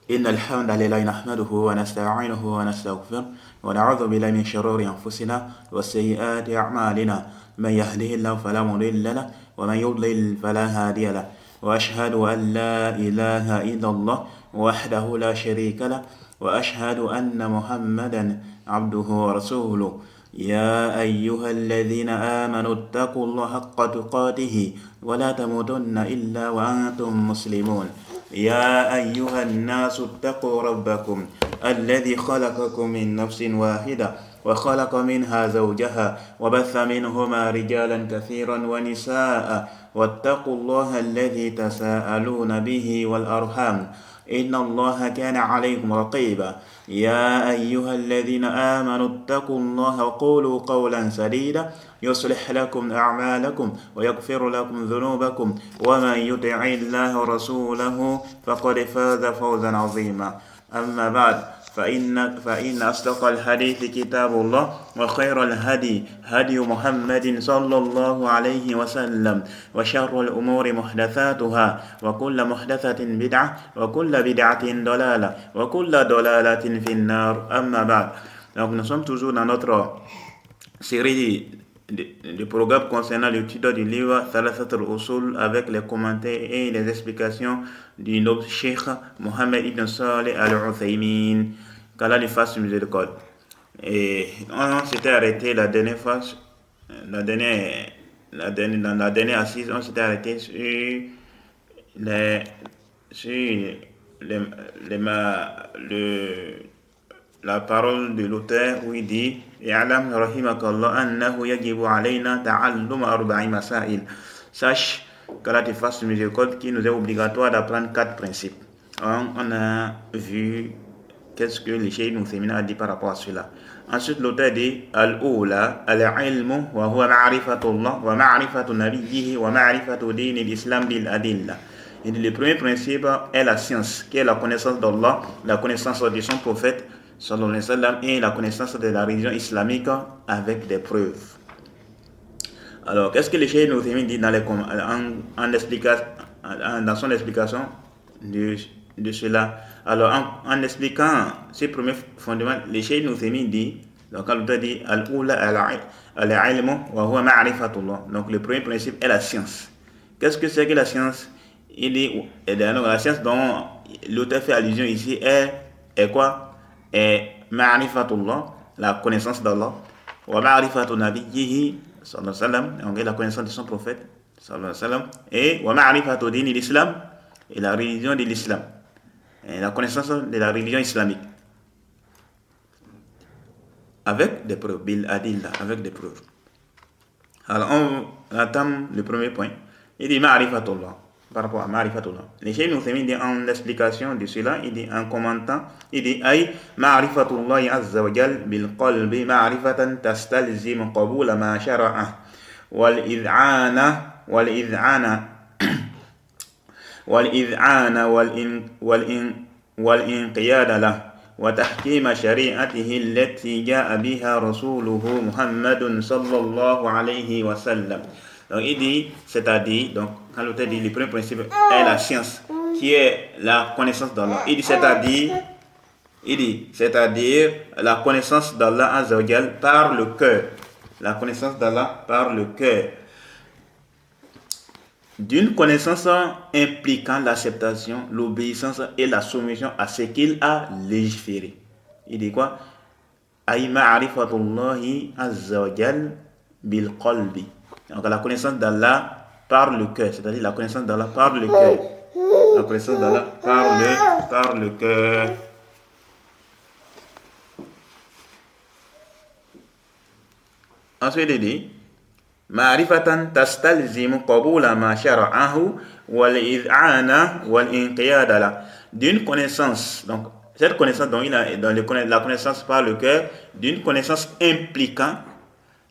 إن الحمد لله نحمده ونستعينه ونستغفره ونعوذ بالله من شرور أنفسنا وسيئات أعمالنا من يهده الله فلا مضل له ومن يضلل فلا هادي له وأشهد أن لا إله إلا الله وحده لا شريك له وأشهد أن محمدا عبده ورسوله يا أيها الذين آمنوا اتقوا الله حق تقاته ولا تموتن إلا وأنتم مسلمون يا أيها الناس اتقوا ربكم الذي خلقكم من نفس واحدة وخلق منها زوجها وبث منهما رجالا كثيرا ونساء واتقوا الله الذي تساءلون به والأرحام إن الله كان عليكم رقيبا يا أيها الذين آمنوا اتقوا الله وقولوا قولا سديدا يصلح لكم أعمالكم ويغفر لكم ذنوبكم ومن يطع الله ورسوله فقد فاز فوزا عظيما أما بعد فإن أصدق الحديث كتاب الله وخير الهدي هدي محمد صلى الله عليه وسلم وشر الأمور محدثاتها وكل محدثة بدعة وكل بدعة ضلالة وكل ضلالة في النار أما بعد. Donc nous sommes toujours dans notre série de programmes concernant l'étude du livre Thalathat al-Usul avec les commentaires et les explications du noble Cheikh Mohammed ibn Saleh al-Uthaymin, qu'Allah lui fasse miséricorde. Et on s'était arrêté la dernière fois, dans la dernière assise, on s'était arrêté sur la parole de l'auteur où il dit I'lam rahimakallah annahu yajibu alayna ta'allum arba'i masail. Sache qu'Allah te fasse miséricorde qu'il nous est obligatoire d'apprendre 4 principes. On a vu qu'est-ce que le Cheikh Ibn Uthaymin a dit par rapport à cela. Ensuite l'auteur dit al-ula al-ilmu wa huwa ma'rifatullah wa ma'rifatu nabiyyihi wa ma'rifatu din al-islam bil adilla. Et le premier principe est la science, qui est la connaissance d'Allah, la connaissance de son prophète sallallahu alayhi wa sallam, et la connaissance de la religion islamique avec des preuves. Alors, qu'est-ce que le Cheikh Ibn Uthaymin dit dans son explication de cela? Alors, en expliquant ces premiers fondements, le Cheikh Ibn Uthaymin dit, donc l'auteur dit al-ula al-ilmu wa huwa ma'rifatullah. Donc, le premier principe est la science. Qu'est-ce que c'est que la science? Il dit, la science dont l'auteur fait allusion ici est quoi? Et ma'rifatullah, la connaissance d'Allah, wa ma'rifatu nabiyyihi sallallahu alayhi wa sallam, donc la connaissance de son prophète sallallahu alayhi wa sallam, et wa ma'rifatu din l'islam, et la religion de l'islam, et la connaissance de la religion islamique avec des preuves, bil adilla, avec des preuves. Alors on entame le premier point. Il dit ma'rifatullah, par rapport à ma'rifatullah. Le Cheikh Ibn Uthaymin dit en explication de cela, il dit en commentant, il dit ay ma'rifatullah azza wa jal bil qalbi ma'rifatan tastalzim qabula ma shara'a wal id'ana wal inqiyad lahu wa tahkim shari'atihi allati ja'a biha rasuluhu Muhammadun sallallahu alayhi wa sallam. Donc il dit, c'est-à-dire, donc quand l'auteur dit le premier principe est la science, qui est la connaissance d'Allah. Il dit, c'est-à-dire la connaissance d'Allah Azza wa Jal par le cœur. La connaissance d'Allah par le cœur. D'une connaissance impliquant l'acceptation, l'obéissance et la soumission à ce qu'il a légiféré. Il dit quoi? Ay ma'rifatullahi Azza wa Jal bil qalbi. Donc la connaissance d'Allah par le cœur, c'est-à-dire la connaissance d'Allah par le cœur. La connaissance d'Allah par le cœur. Ensuite il dit ma'rifatan tastalzimu qabula ma shara'ahu wal id'ana wal inqiyad la. D'une connaissance, donc cette connaissance dont il a dans la connaissance par le cœur, d'une connaissance impliquant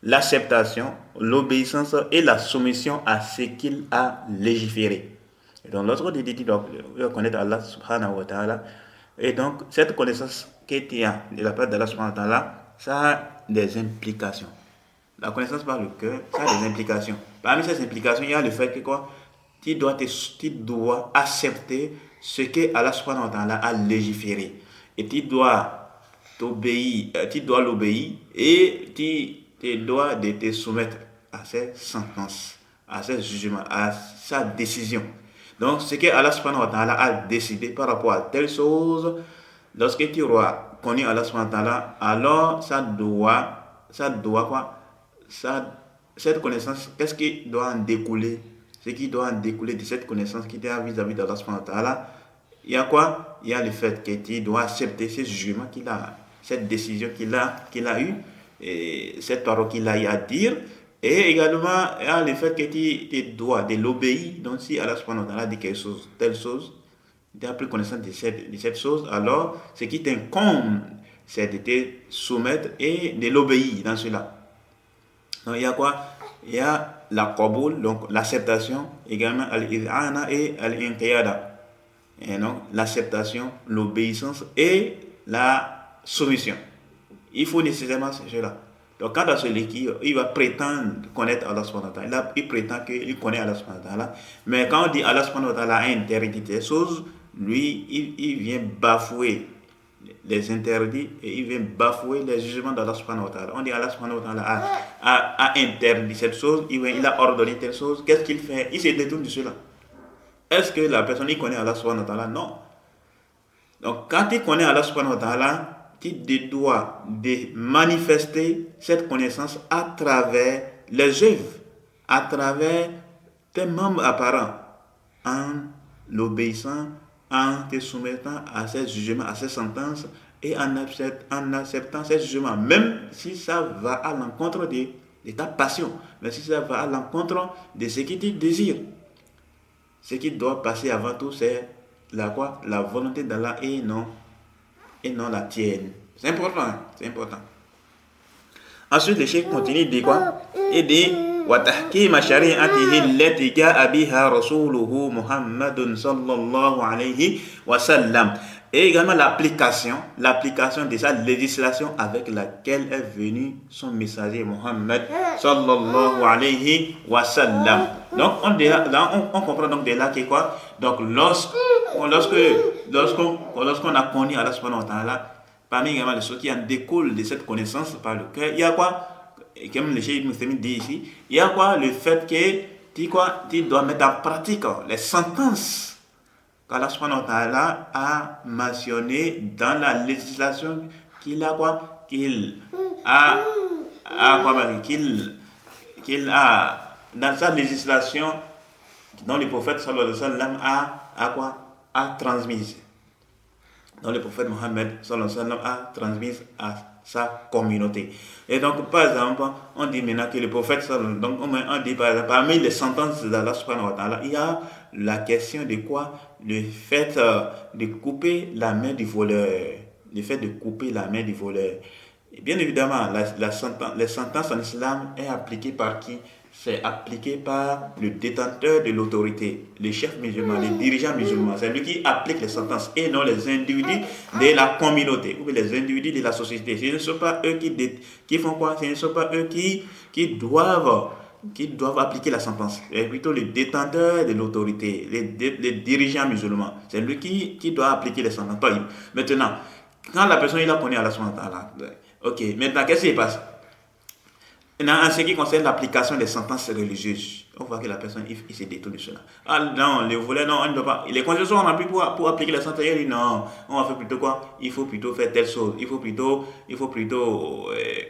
l'acceptation, l'obéissance et la soumission à ce qu'il a légiféré. Et donc l'autre dit donc reconnaître Allah subhanahu wa ta'ala. Et donc cette connaissance qu'il y a de la part d'Allah subhanahu wa ta'ala, ça a des implications. La connaissance par le cœur, ça a des implications. Parmi ces implications, il y a le fait que quoi? Tu dois accepter ce que Allah subhanahu wa ta'ala a légiféré. Et tu dois l'obéir et tu dois te soumettre à ses sentences, à ses jugements, à sa décision. Donc, ce que Allah subhanahu wa ta'ala a décidé par rapport à telle chose, lorsque tu auras connu Allah subhanahu wa ta'ala, alors ça doit quoi? Cette connaissance, qu'est-ce qui doit en découler? Ce qui doit en découler de cette connaissance qui t'a vis-à-vis d'Allah subhanahu wa ta'ala, il y a quoi? Il y a le fait que tu dois accepter ce jugement qu'il a, cette décision qu'il a eue, et cette parole qu'il a eu à dire, et également il y a le fait que tu dois de l'obéir. Donc si Allah subhanahu wa ta'ala dit quelque chose, telle chose, tu as pris connaissance de cette chose, alors ce qui t'incombe, c'est de te soumettre et de l'obéir dans cela. Donc il y a quoi? Il y a la qaboul, donc l'acceptation, également al-iz'ana et al-inqiyada. Et donc l'acceptation, l'obéissance et la soumission. Il faut nécessairement cela. Donc quand celui qui il va prétendre connaître Allah subhanahu wa ta'ala, il prétend qu'il connaît Allah subhanahu wa ta'ala, mais quand on dit Allah subhanahu wa ta'ala a interdit des choses, lui il vient bafouer les interdits et il vient bafouer les jugements d'Allah subhanahu wa ta'ala. On dit Allah subhanahu wa ta'ala a interdit cette chose, il a ordonné telle chose. Qu'est-ce qu'il fait? Il se détourne de cela. Est-ce que la personne il connaît Allah subhanahu wa ta'ala? Non. Donc quand il connaît Allah subhanahu wa ta'ala, tu dois de manifester cette connaissance à travers les œuvres, à travers tes membres apparents, en l'obéissant, en te soumettant à ces jugements, à ces sentences et en acceptant ces jugements, même si ça va à l'encontre de ta passion, même si ça va à l'encontre de ce que tu désires. Ce qui doit passer avant tout, c'est la volonté d'Allah et non la tienne. C'est important, c'est important. Ensuite, le cheikh continue de quoi? Et dit وتحكيم شريعته التي جاء بها رسوله محمد صلى الله عليه وسلم. Et également l'application de sa législation avec laquelle est venu son messager Mohammed sallallahu alayhi wa sallam. Donc on comprend donc de là que quoi? Donc lorsqu'on a connu Allah subhanahu wa ta'ala, parmi également les choses qui en découlent de cette connaissance par le cœur, il y a quoi? Comme le cheikh Moussemin dit ici, il y a quoi? Le fait que tu dois mettre en pratique les sentences qu'Allah subhanahu wa ta'ala a mentionné dans la législation qu'il a dans sa législation dont le prophète sallallahu alayhi wa sallam a transmise, dont le prophète Mohammed sallallahu alayhi wa sallam a transmise à sa communauté. Et donc par exemple on dit maintenant que le prophète donc on dit par exemple, parmi les sentences d'Allah subhanahu wa ta'ala, il y a la question de quoi? Le fait de couper la main du voleur. Le fait de couper la main du voleur. Et bien évidemment, les sentences en islam est appliquée par qui? C'est appliqué par le détenteur de l'autorité, le chef musulman, le dirigeant musulman. C'est lui qui applique les sentences et non les individus de la communauté ou les individus de la société. Ce ne sont pas eux qui font quoi? Ce ne sont pas eux qui doivent appliquer la sentence. C'est plutôt le détenteur de l'autorité, les dirigeants musulmans. C'est lui qui doit appliquer les sentences. Maintenant, quand la personne il a connu Allah subhanahu wa ta'ala, ok, maintenant qu'est-ce qui se passe? En ce qui concerne l'application des sentences religieuses, on voit que la personne il se détourne de cela. Ah non, le volet, non, on ne doit pas. Les conditions sont remplies pour appliquer les sentences. Il dit non, on va faire plutôt quoi? Il faut plutôt faire telle chose. Il faut plutôt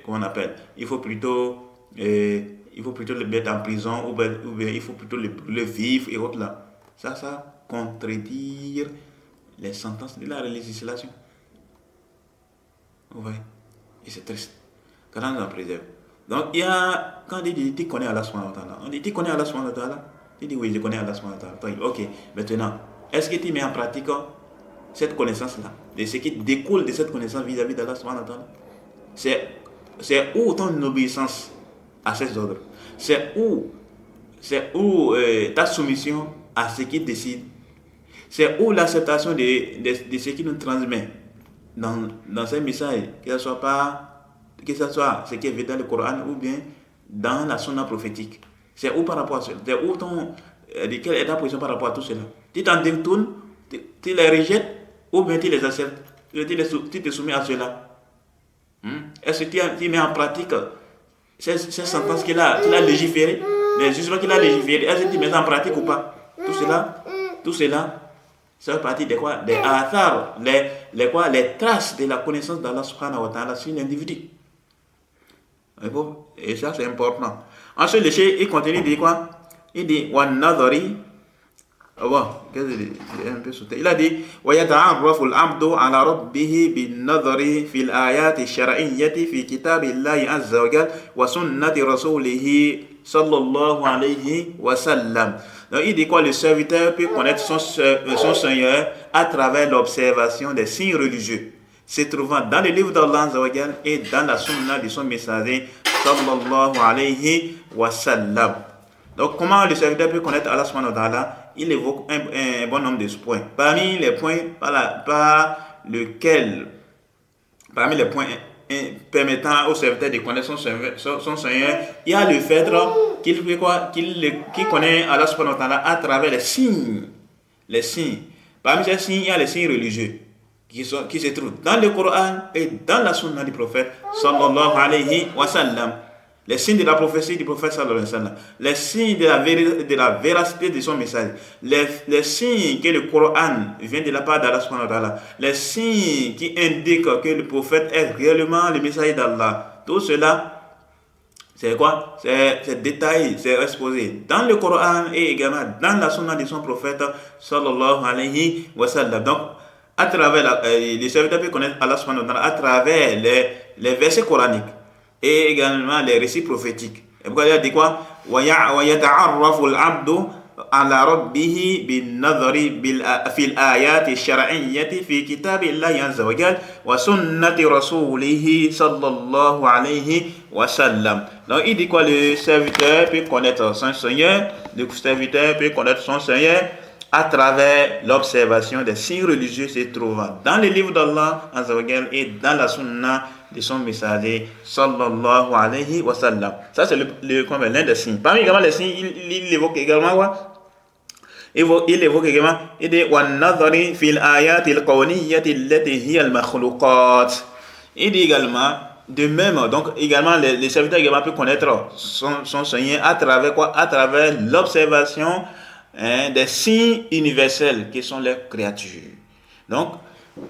comment on appelle? Il faut plutôt le mettre en prison ou bien il faut plutôt le vivre et autres là. Ça contredire les sentences de la législation. Vous voyez? Et c'est triste. Quand on en préserve. Donc, il y a, quand on dit tu connais Allah subhanahu wa ta'ala, on dit tu connais Allah subhanahu wa ta'ala? Tu dis oui, je connais Allah subhanahu wa ta'ala. Ok, maintenant, est-ce que tu mets en pratique cette connaissance-là, de ce qui découle de cette connaissance vis-à-vis d'Allah subhanahu wa ta'ala? C'est où ton obéissance à ses ordres? C'est où ta soumission à ce qu'il décide? C'est où l'acceptation de ce qu'il nous transmet dans ces messages, que ce soit ce qui est vu dans le Coran ou bien dans la sunna prophétique. C'est où par rapport à cela? C'est où de quelle est ta position par rapport à tout cela? Tu t'en détournes Tu les rejettes ou bien tu les acceptes, tu te soumets à cela. Est-ce que tu mets en pratique ces sentences qu'il a légiférées, les jugements qu'il a légiférés, est-ce que tu mets en pratique ou pas? Tout cela, ça fait partie des quoi? Des athar, les traces de la connaissance d'Allah subhanahu wa ta'ala sur l'individu. Et ça, c'est important. Ensuite, le cheikh, il continue, il dit quoi? Il dit, wa nadhari. Il a dit ويتعرف العبد على ربه بالنظر في الآيات الشرعية في كتاب الله عز وجل وسنة رسوله صلى الله عليه وسلم. Donc il dit quoi? Le serviteur peut connaître son Seigneur à travers l'observation des signes religieux se trouvant dans le livre d'Allah Azza wa Jal et dans la sunna de son messager sallallahu alayhi wa sallam. Donc comment le serviteur peut connaître Allah subhanahu wa ta'ala? Il évoque un bon nombre de points. Parmi les points permettant au serviteur de connaître son Seigneur, il y a le fait qu'il fait quoi? Qu'il connaît Allah subhanahu wa ta'ala à travers les signes. Les signes. Parmi ces signes, il y a les signes religieux qui se trouvent dans le Coran et dans la sunna du prophète sallallahu alayhi wa sallam. Les signes de la prophétie du prophète sallallahu alayhi wa sallam, les signes de la véracité de son message, les signes que le Coran vient de la part d'Allah subhanahu wa ta'ala, les signes qui indiquent que le prophète est réellement le messager d'Allah. Tout cela, c'est quoi? C'est détaillé, c'est exposé dans le Coran et également dans la sunna de son prophète sallallahu alayhi wa sallam. Donc, à travers les serviteurs peuvent connaître Allah subhanahu wa ta'ala à travers les versets coraniques et également les récits prophétiques. Et pourquoi il a dit quoi? وَيَتَعَرَّفُ الْعَبْدُ عَلَى رَبِّهِ بِالنَّظَرِ فِي الْآيَاتِ الشَّرْعِيَّةِ فِي كِتَابِ اللَّهِ عَزَّ وَجَلَّ وَسُنَّةِ رَسُولِهِ صَلَّى اللَّهُ عَلَيْهِ وَسَلَّمَ. Donc il dit quoi? Le serviteur peut connaître son Seigneur, le serviteur peut connaître son Seigneur à travers l'observation des signes religieux se trouvant dans les livres d'Allah Azza wa Jal et dans la sunna de son messager sallallahu alayhi wa sallam. Ça c'est l'un des signes. Parmi également les signes, il évoque également quoi? Il évoque également il dit وَالنَّظَرِ فِي الْآيَاتِ الْقَوْنِيَّةِ الَّتِي هِيَ الْمَخْلُوقَاتِ. Il dit également de même, donc également les serviteurs également peuvent connaître son Seigneur à travers quoi? À travers l'observation des signes universels qui sont les créatures. Donc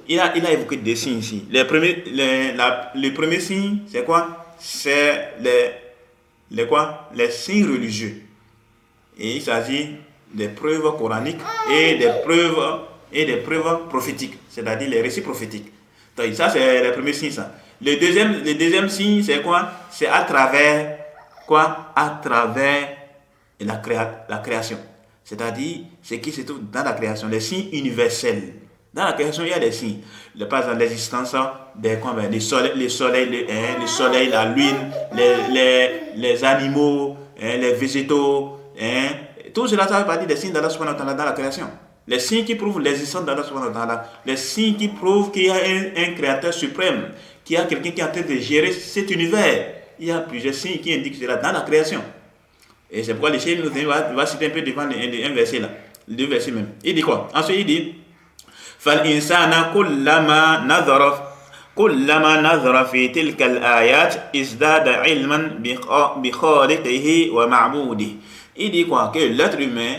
il a évoqué des signes ici. Le premier signe, c'est quoi? C'est les signes religieux. Et il s'agit des preuves coraniques et des preuves prophétiques, c'est-à-dire les récits prophétiques. Donc ça c'est le premier signe ça. Le deuxième signe, c'est quoi? C'est à travers quoi? À travers la création. C'est-à-dire ce qui se trouve dans la création, les signes universels. Dans la création, il y a des signes. Par exemple, l'existence du soleil, la lune, les animaux, les végétaux. Tout cela, ça fait partie des signes d'Allah subhanahu wa ta'ala dans la création. Les signes qui prouvent l'existence d'Allah subhanahu wa ta'ala. Les signes qui prouvent qu'il y a un créateur suprême, qu'il y a quelqu'un qui est en train de gérer cet univers. Il y a plusieurs signes qui indiquent cela dans la création. Et c'est pourquoi le cheikh va citer un peu devant un verset là, deux versets même. Il dit quoi? Ensuite il dit فَالْإِنسَانَ كُلَّمَا نَظَرَ فِي تِلْكَ الْآيَاتِ ازْدَادَ عِلْمًا بِخَالِقِهِ وَمَعْبُودِهِ. Il dit quoi? Que l'être humain,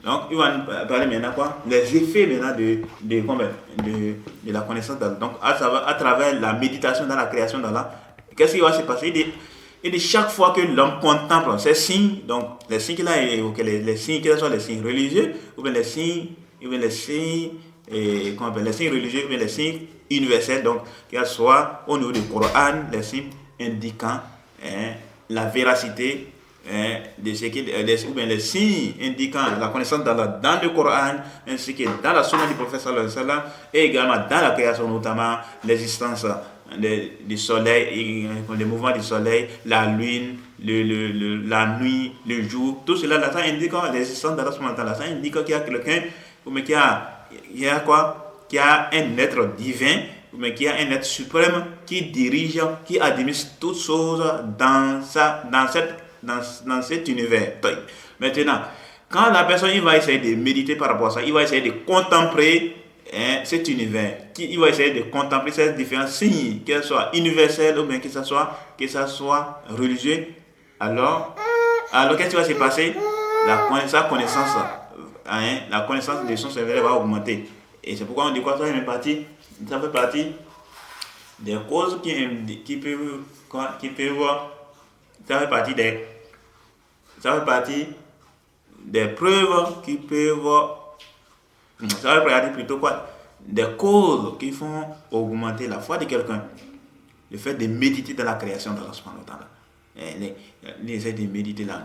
donc il va parler maintenant quoi? Les effets maintenant de la connaissance d'Allah. Donc à travers la méditation dans la création d'Allah, qu'est-ce qui va se passer? Il dit chaque fois que l'homme contemple ces signes, donc les signes qu'il a évoqués, les signes, que ce soit les signes religieux, ou bien les signes religieux, ou bien les signes universels, donc qu'il soit au niveau du Coran, les signes indiquant la véracité de ce qui, ou bien les signes indiquant la connaissance d'Allah dans le Coran, ainsi que dans la sunna du prophète sallallahu alayhi wa sallam, et également dans la création, notamment l'existence du soleil, les mouvements du soleil, la lune, la nuit, le jour, tout cela, ça indique l'existence d'Allah subhanahu wa ta'ala. Ça indique qu'il y a quelqu'un, mais qui a un être divin, mais qui a un être suprême qui dirige, qui administre toutes choses dans cet univers. Maintenant, quand la personne il va essayer de méditer par rapport à ça, il va essayer de contempler cet univers, il va essayer de contempler ces différents signes, qu'elles soient universels ou bien que ça soit religieux, alors qu'est-ce qui va se passer? Sa connaissance, la connaissance de son cerveau va augmenter. Et c'est pourquoi on dit quoi? Ça fait partie des causes qui peuvent ça fait partie des preuves qui peuvent ça veut dire plutôt quoi? Des causes qui font augmenter la foi de quelqu'un. Le fait de méditer dans la création d'Allah subhanahu wa ta'ala. L'essayer de méditer dans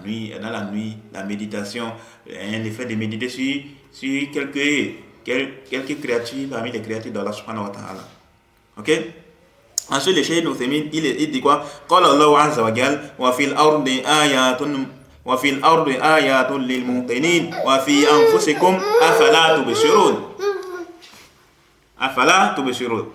la nuit, la méditation, le fait de méditer sur quelques créatures parmi les créatures d'Allah subhanahu wa ta'ala. Ok? Ensuite, le Cheikh Nouthémine, il dit quoi? قال الله عز وجل وفي الأرض آيات للموقنين وفي أنفسكم أفلا تبصرون.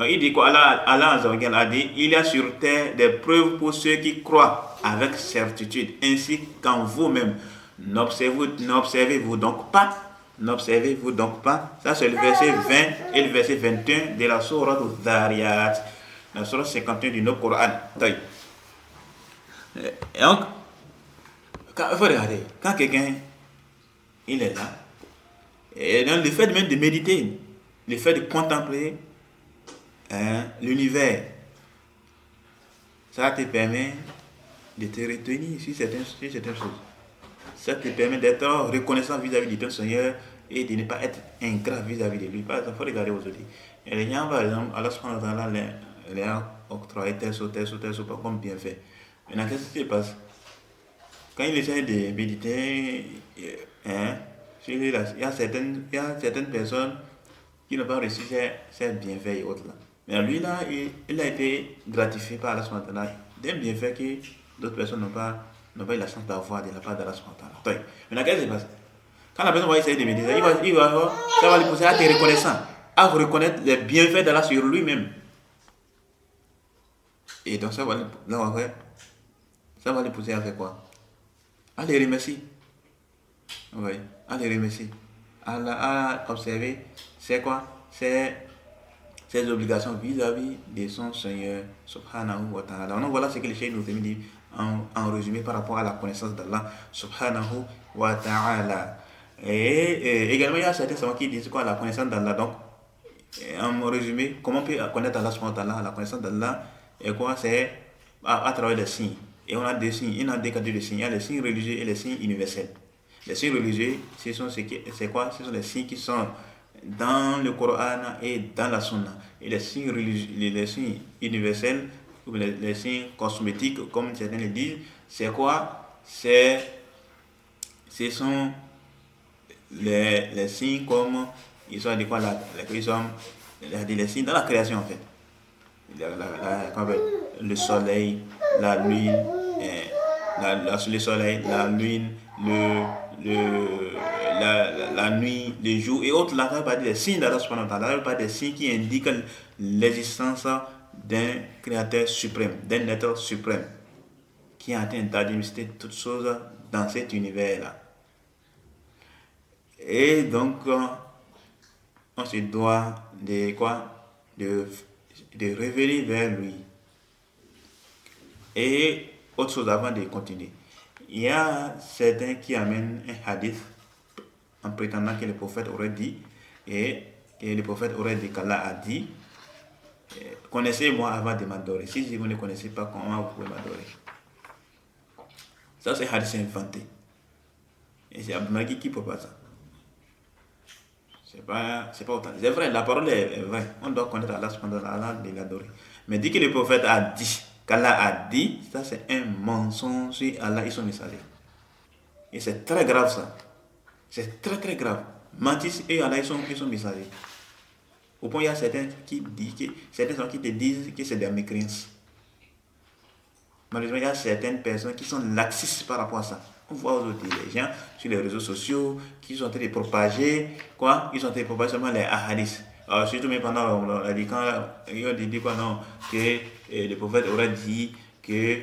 Il dit quoi? Allah Azza wa Jalla a dit, il y a sur terre des preuves pour ceux qui croient avec certitude, ainsi qu'en vous-même. N'observez-vous donc pas? Ça c'est le verset 20 et le verset 21 de la sourate Dhariyat, la sourate 51 du Coran. Et donc, il faut regarder, quand quelqu'un il est là, et donc le fait même de méditer, le fait de contempler l'univers, ça te permet de te retenir sur certaines choses. Ça te permet d'être reconnaissant vis-à-vis de ton Seigneur et de ne pas être ingrat vis-à-vis de lui. Par exemple, il faut regarder aujourd'hui. Et les gens, par exemple, Allah subhanahu wa ta'ala les a octroyé tel chose, comme bien fait. Maintenant, qu'est-ce qui se passe? Quand il essaie de méditer, il y a certaines personnes qui n'ont pas reçu ces bienfaits et autres là. Mais lui là, il a été gratifié par Allah subhanahu wa ta'ala d'un bienfait que d'autres personnes n'ont pas eu la chance d'avoir de la part d'Allah subhanahu wa ta'ala. Maintenant, qu'est-ce qui se passe? Quand la personne va essayer de méditer, ça va lui pousser à être reconnaissant, à reconnaître les bienfaits d'Allah sur lui-même. Et donc ça va lui pousser à faire quoi? À les remercier. Oui, à les remercier. À observer c'est quoi? Ses obligations vis-à-vis de son Seigneur subhanahu wa ta'ala. Donc voilà ce que le Cheikh nous dit en résumé par rapport à la connaissance d'Allah subhanahu wa ta'ala. Et également il y a certains savants qui disent quoi? La connaissance d'Allah. Donc en résumé, comment on peut connaître Allah subhanahu wa ta'ala? La connaissance d'Allah est quoi? C'est à travers les signes. Et on a des signes, il y a des catégories de signes. Il y a les signes religieux et les signes universels. Les signes religieux, c'est quoi? Ce sont les signes qui sont dans le Coran et dans la Sunna. Et les signes universels, ou les signes cosmétiques, comme certains le disent, c'est quoi? Ce sont les signes comme ils sont quoi les signes dans la création en fait. Le soleil, la lune, le soleil, la lune, la nuit, le jour et autres. Là, ça veut pas dire des signes d'Allah subhanahu wa ta'ala, ça veut pas dire des signes qui indiquent l'existence d'un créateur suprême, d'un être suprême qui est en train d'administrer toutes choses dans cet univers-là. Et donc, on se doit de revenir vers lui. Et autre chose avant de continuer. Il y a certains qui amènent un hadith en prétendant que le prophète aurait dit, et le prophète aurait dit qu'Allah a dit, connaissez-moi avant de m'adorer. Si vous ne connaissez pas, comment vous pouvez m'adorer? Ça, c'est hadith inventé. Et c'est Abdul Magui qui propose ça. C'est pas autant. C'est vrai, la parole est vraie. On doit connaître Allah subhanahu wa ta'ala de l'adorer. Mais dit que le prophète a dit, qu'Allah a dit, ça c'est un mensonge sur Allah et son messager. Et c'est très grave ça. C'est très très grave. Mentir et Allah et son messager. Au point il y a certains qui te disent que c'est des mécréances. Malheureusement, il y a certaines personnes qui sont laxistes par rapport à ça. On voit aujourd'hui les gens sur les réseaux sociaux qui sont en train de propager ils sont en train de propager seulement les hadiths. Alors, surtout même pendant quand ils ont dit quoi non, que le prophète aurait dit que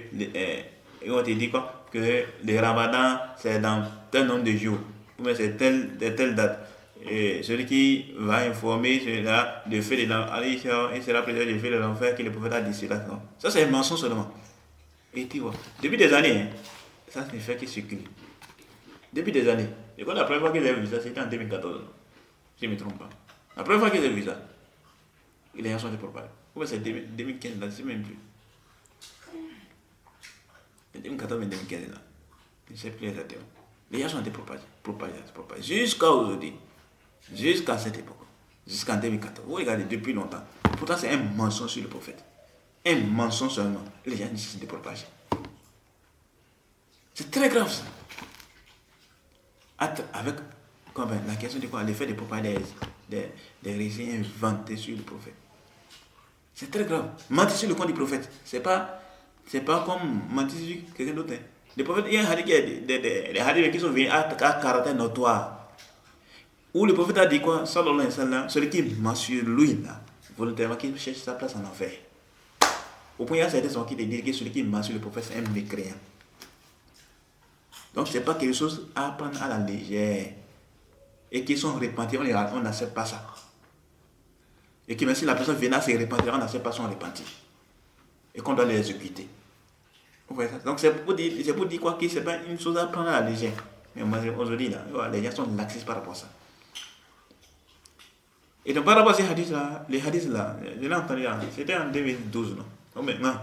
ils ont dit quoi que le Ramadan c'est dans un nombre de jours. ou bien c'est telle date. Et celui qui va informer celui-là de faire il sera président de faire de l'enfer que le prophète a dit cela. Non. Ça, c'est un mensonge seulement. Et tu vois, depuis des années, hein, ça ne fait que circuler. Depuis des années. Et quand la première fois que j'ai vu ça, c'était en 2014. Si je ne me trompe pas. La première fois que j'ai vu ça, les gens sont des propagés. Ou bien c'est 2015, là, je ne sais même plus. 2014, mais 2015, là. Je ne sais plus exactement. Les gens sont des propagés. Jusqu'à aujourd'hui. Jusqu'à cette époque. Jusqu'en 2014. Vous regardez depuis longtemps. Pourtant, c'est un mensonge sur le prophète. Un mensonge seulement. Les gens disent que c'est des propagés. C'est très grave ça. Avec la question de quoi l'effet de propager des récits inventés sur le prophète. C'est très grave. Mentir sur le compte du prophète, c'est pas comme mentir sur quelqu'un d'autre. Le prophète, il y a un hadith des hadiths qui sont venus à caractère notoire. Où le prophète a dit quoi? Sallallahu alayhi wa sallam, celui qui ment sur lui là, volontairement qui cherche sa place en enfer. Au point, il y a certains qui te disent que celui qui ment sur le prophète, c'est un mécréant. Donc, ce n'est pas quelque chose à prendre à la légère. Et qui sont repentis, on n'accepte pas ça. Et que même si la personne vient à se repentir, on n'accepte pas son repentir. Et qu'on doit les exécuter. Donc, c'est pour dire quoi que ce n'est pas une chose à prendre à la légère. Mais aujourd'hui, là, les gens sont laxistes par rapport à ça. Et donc, par rapport à ces hadiths-là, les hadiths-là, je l'ai entendu, c'était en 2012, non? Non, maintenant.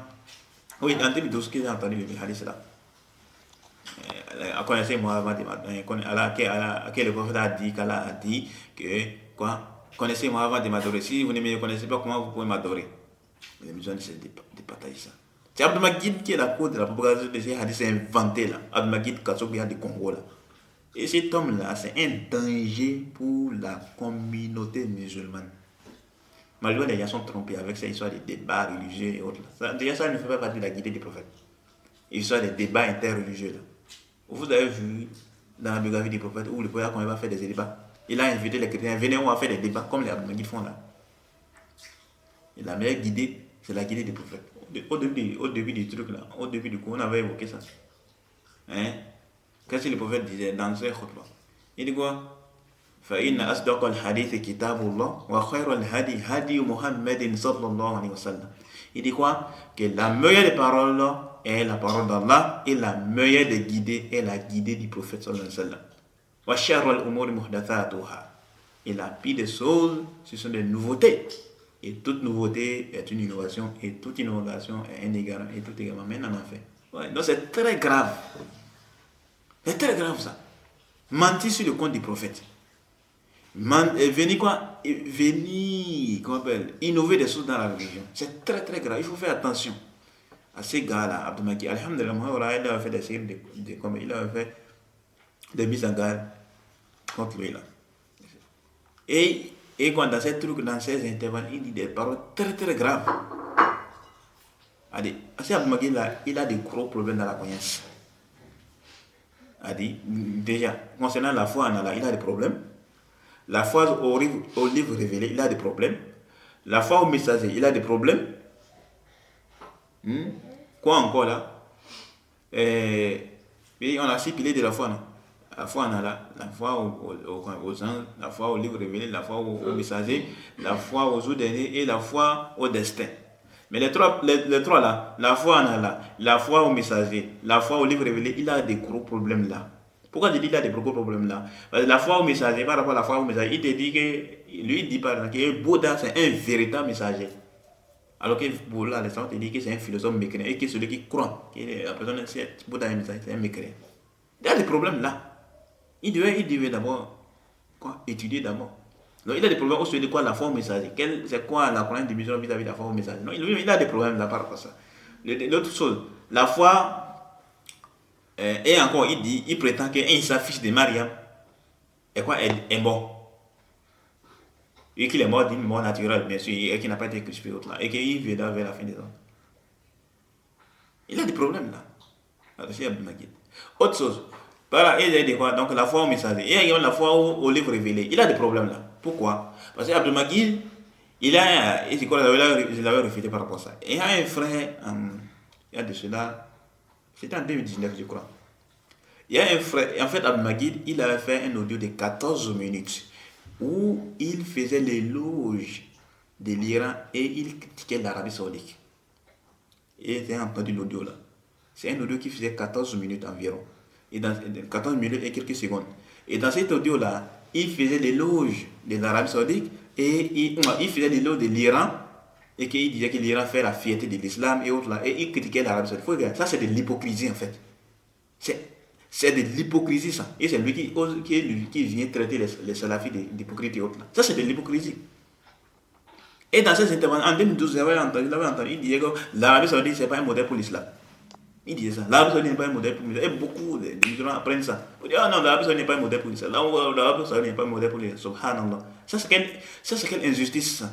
Oui, en 2012 que j'ai entendu les hadiths-là. Connaissez-moi avant que le prophète a dit qu'Allah a dit que quoi, connaissez-moi avant de m'adorer. Si vous ne me connaissez pas, comment vous pouvez m'adorer? Les musulmans essaient de partager ça. C'est Abdul Majid qui est la cause de la propagation de ces hadiths inventés là. Abdul Majid Kassobia du Congo là. Et cet homme là, c'est un danger pour la communauté musulmane. Malgré les gens sont trompés avec ces histoires de débats religieux et autres. Déjà ça ne fait pas partie de la guidée du prophète. Histoire des débats interreligieux là. Vous avez vu dans la biographie du prophète où le prophète quand il va faire des débats, il a invité les chrétiens, venez on va faire des débats comme les Abdelmagid font là. Et la meilleure guidée, c'est la guidée du prophète. Au début du truc là, au début du cours, on avait évoqué ça. Hein? Qu'est-ce que le prophète disait dans ce khutbah? Il dit quoi? فإن أصدق الحديث كتاب الله وخير الهدي هدي محمد صلى الله عليه وسلم. Il dit quoi? Que la meilleure des paroles est la parole d'Allah et la meilleure des guidées est la guidée du prophète sallallahu alayhi wa sallam. Wa sharral umuri muhdathatuha. Et la pire des choses, ce sont des nouveautés. Et toute nouveauté est une innovation et toute innovation est un égarement et tout égarement mène en enfer. Ouais, donc c'est très grave. C'est très grave ça. Mentir sur le compte du prophète. Venir quoi? Venir, comment on appelle, innover des choses dans la religion. C'est très très grave. Il faut faire attention à ces gars-là. Abdul Majid, alhamdulillah, il a fait des séries il a fait des mises en garde contre lui là. Et quand dans ces trucs, dans ces interventions, il dit des paroles très très graves. Parce Abdul Majid là, il a des gros problèmes dans la conscience. Déjà, concernant la foi en Allah, il a des problèmes. La foi au livre révélé, il a des problèmes. La foi au messager, il a des problèmes. Quoi encore là? Et on a six piliers de la foi, non? La foi en Allah, la foi aux anges, la foi au livre révélé, la foi au messager, la foi aux jours derniers et la foi au destin. Mais les trois là, la foi en Allah, la foi au messager, la foi au livre révélé, il a des gros problèmes là. Pourquoi je dis qu'il a des gros problèmes là? Parce que la foi au messager, par rapport à la foi au messager, il te dit que, lui il dit par exemple que Bouddha c'est un véritable messager. Alors que Bouddha, Alexandre te dit que c'est un philosophe mécréant et que celui qui croit que la personne c'est Bouddha est un messager, c'est un mécréant. Il y a des problèmes là. Il devait d'abord étudier d'abord. Donc il a des problèmes au sujet de quoi la foi au messager. C'est quoi la première division vis-à-vis de la foi au messager? Non, il a des problèmes là par rapport à ça. L'autre chose, la foi. Et encore, il prétend que sa fille de Mariam est mort. Et qu'il est mort d'une mort naturelle, bien sûr, et qu'il n'a pas été crucifié autre là, et qu'il vient vers la fin des temps. Il a des problèmes là. Autre chose, il a dit quoi? Donc la foi au messager, et également la foi au livre révélé, il a des problèmes là. Pourquoi? Parce que Abdul Majid, je l'avais réfuté par rapport à ça. Et il y a un frère, il y a de cela. C'était en 2019, je crois. Il y a un frère, en fait, Abdelmajid, il avait fait un audio de 14 minutes où il faisait l'éloge de l'Iran et il critiquait l'Arabie Saoudite. Et j'ai entendu l'audio là. C'est un audio qui faisait 14 minutes environ. Et dans 14 minutes et quelques secondes. Et dans cet audio là, il faisait l'éloge de l'Arabie Saoudite et il faisait l'éloge de l'Iran et qu'il disait que l'Iran fait la fierté de l'islam et autres là. Et il critiquait l'Arabie Saoudite. Faut regarder, ça c'est de l'hypocrisie en fait. C'est de l'hypocrisie ça. Et c'est lui qui vient traiter les salafis d'hypocrites et autres là. Ça c'est de l'hypocrisie. Et dans ces interventions, en 2012, j'avais entendu, il disait que l'Arabie Saoudite c'est pas un modèle pour l'islam. Il disait ça. L'Arabie Saoudite n'est pas un modèle pour l'islam. Et beaucoup de musulmans apprennent ça. On dit, ah non, l'Arabie Saoudite n'est pas un modèle pour l'islam. L'Arabie Saoudite n'est pas un modèle pour l'islam. Subhanallah. Ça c'est quelle injustice ça.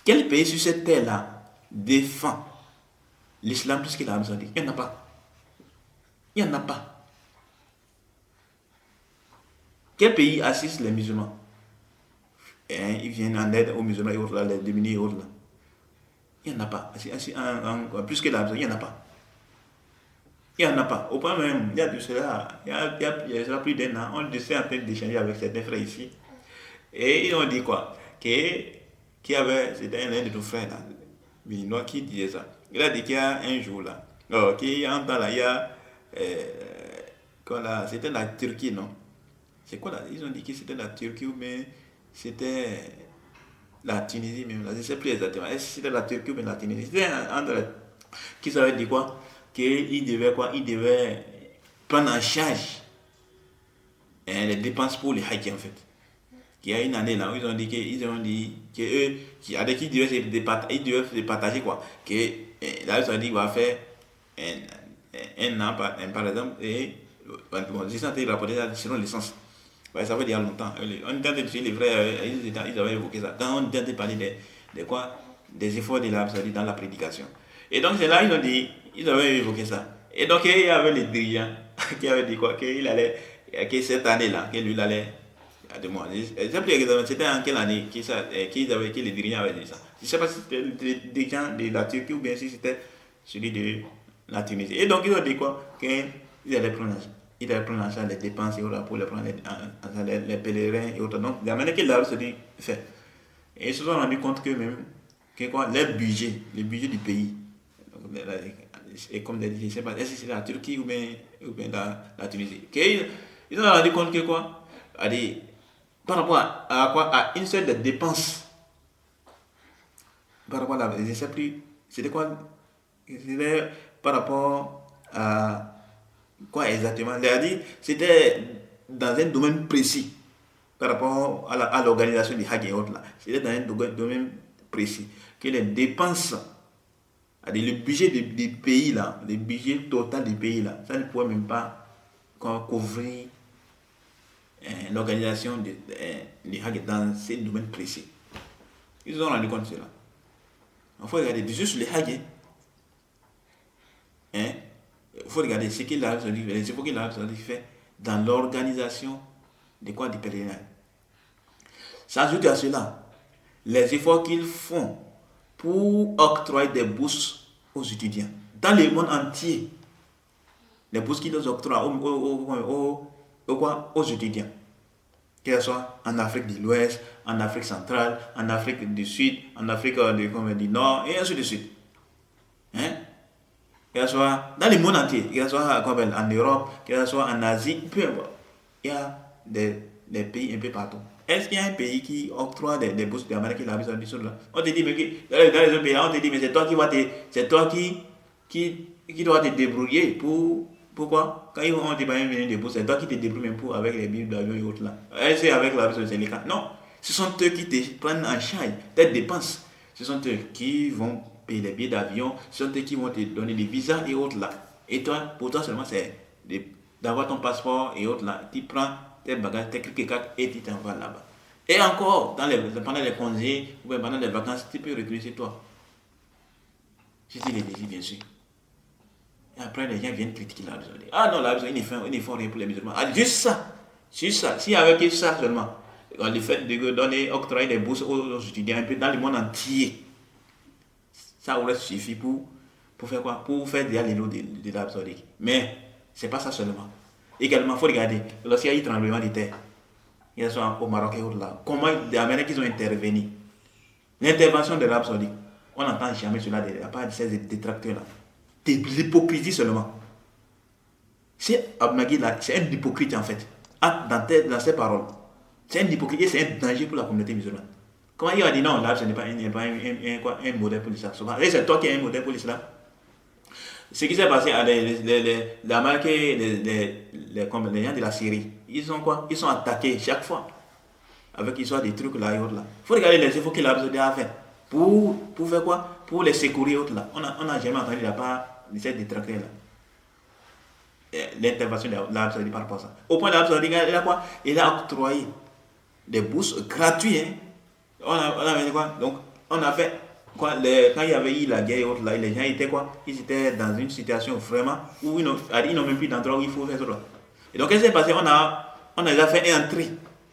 Quel pays sur cette terre-là défend l'islam plus que l'Arabie Saoudite? Il n'y en a pas. Il n'y en a pas. Quel pays assiste les musulmans? Ils viennent en aide aux musulmans et autres, là, les démunis et autres. Là. Il n'y en a pas. Plus que l'Arabie Saoudite, il n'y en a pas. Il n'y en a pas. Au point même, il y a de cela, il y a plus d'un an, on était en train d'échanger avec certains frères ici. Et ils ont dit quoi? C'était un de nos frères là, Béninois qui disait ça. Il a dit qu'il y a un jour là, qu'il y a un temps là, il y a c'était la Turquie, non? C'est quoi là? Ils ont dit que c'était la Turquie ou bien c'était la Tunisie même. Là, je ne sais plus exactement. Est-ce que c'était la Turquie ou bien la Tunisie? C'était qui savait dit quoi? Qu'il devait prendre en charge les dépenses pour les Haïti en fait. Il y a une année là où ils ont dit qu'eux, qui devaient se partager quoi. Que là ils ont dit qu'il va faire un an par exemple et bon, j'ai senti rapporter ça selon le sens. Ouais, ça veut dire longtemps. On était de suivre les frères, ils avaient évoqué ça. Quand on était de parler des efforts de l'Arabie Saoudite dans la prédication. Et donc c'est là ils avaient évoqué ça. Et donc il y avait les dirigeants qui avaient dit quoi, que cette année-là, que lui il allait c'était en quelle année que les dirigeants avaient dit ça. Je ne sais pas si c'était le dirigeant de la Turquie ou bien si c'était celui de la Tunisie. Et donc ils ont dit quoi, qu'ils allaient prendre en charge les dépenses et autres pour les prendre les pèlerins et autres. Donc, de la manière que l'Arabie Saoudite fait. Et ils se sont rendus compte que même, le budget du pays, et comme je ne sais pas, est-ce que c'est la Turquie ou bien la Tunisie. Ils se sont rendus compte que quoi, par rapport à une seule des dépenses, par rapport à je ne sais plus, c'était quoi, c'était par rapport à quoi exactement? C'était dans un domaine précis par rapport à l'organisation du Hajj et autres là. C'était dans un domaine précis que les dépenses, le budget du pays là, le budget total du pays là, ça ne pouvait même pas couvrir l'organisation du Hajj dans ce domaine précis. Ils ont rendu compte de cela. Il faut regarder juste le Hajj. Il faut regarder ce qu'il a fait dans l'organisation du pèlerinage. S'ajoute à cela les efforts qu'ils font pour octroyer des bourses aux étudiants dans le monde entier. Les bourses qu'ils octroient aux étudiants, que ce soit en Afrique de l'Ouest, en Afrique centrale, en Afrique du Sud, en Afrique du Nord, et ainsi de suite. Que ce soit dans le monde entier, que ce soit en Europe, que ce soit en Asie, peu importe. Il y a des pays un peu partout. Est-ce qu'il y a un pays qui octroie des bourses d'Amérique et l'Arabie Saoudite là? On te dit, mais dans les autres pays, on te dit, mais c'est toi qui dois te débrouiller pour. Pourquoi? Quand on te donne des bourses, c'est toi qui te débrouilles même pour avec les billets d'avion et autres là. Est-ce avec l'Arabie Saoudite, c'est le cas? Non. Ce sont eux qui te prennent en charge tes dépenses. Ce sont eux qui vont payer les billets d'avion, ce sont eux qui vont te donner des visas et autres là. Et toi, pour toi seulement, c'est d'avoir ton passeport et autres là. Tu prends tes bagages, tes clics et tu t'envoies là-bas. Et encore, pendant les congés ou pendant les vacances, tu peux reculer sur toi. Si tu les désires, bien sûr. Et après, les gens viennent critiquer l'Arabie Saoudite. Ah non, l'Arabie Saoudite, ils ne font rien pour les musulmans. Ah, juste ça. S'il y avait que ça seulement, le fait de donner, octroyer des bourses aux étudiants un peu dans le monde entier, ça aurait suffi pour faire quoi? Pour faire déjà les lots de l'Arabie Saoudite. Mais C'est pas ça seulement. Également, il faut regarder, lorsqu'il y a eu tremblement de terre, ils sont au Maroc et autres là, comment les Américains ont intervenu. L'intervention de l'Arabie Saoudite, on n'entend jamais cela à part de ces détracteurs là. C'est de l'hypocrisie seulement. C'est Abnagui là, c'est un hypocrite en fait. Dans ses paroles. C'est un hypocrite et c'est un danger pour la communauté musulmane. Comment il va dire non, là, ce n'est pas un modèle pour l'islam. Et c'est toi qui es un modèle pour l'islam. Ce qui s'est passé à la marque, les gens de la Syrie, ils ont quoi? Ils sont attaqués chaque fois. Avec l'histoire des trucs là et autres là. Il faut regarder les efforts qu'il a besoin de faire. Pour faire quoi? Pour les secourir et autres là. On n'a jamais entendu la part de cette détracteurs là. L'intervention de l'Arabie Saoudite par rapport à ça. Au point de l'Arabie Saoudite, il a quoi? Il a octroyé des bourses gratuites. Hein. On a fait quoi? Donc, on a fait quoi? Quand il y avait eu la guerre et autres là, les gens étaient quoi? Ils étaient dans une situation vraiment où ils n'ont même plus d'endroit où il faut faire ça. Et donc, qu'est-ce qui s'est passé? On les a fait entrer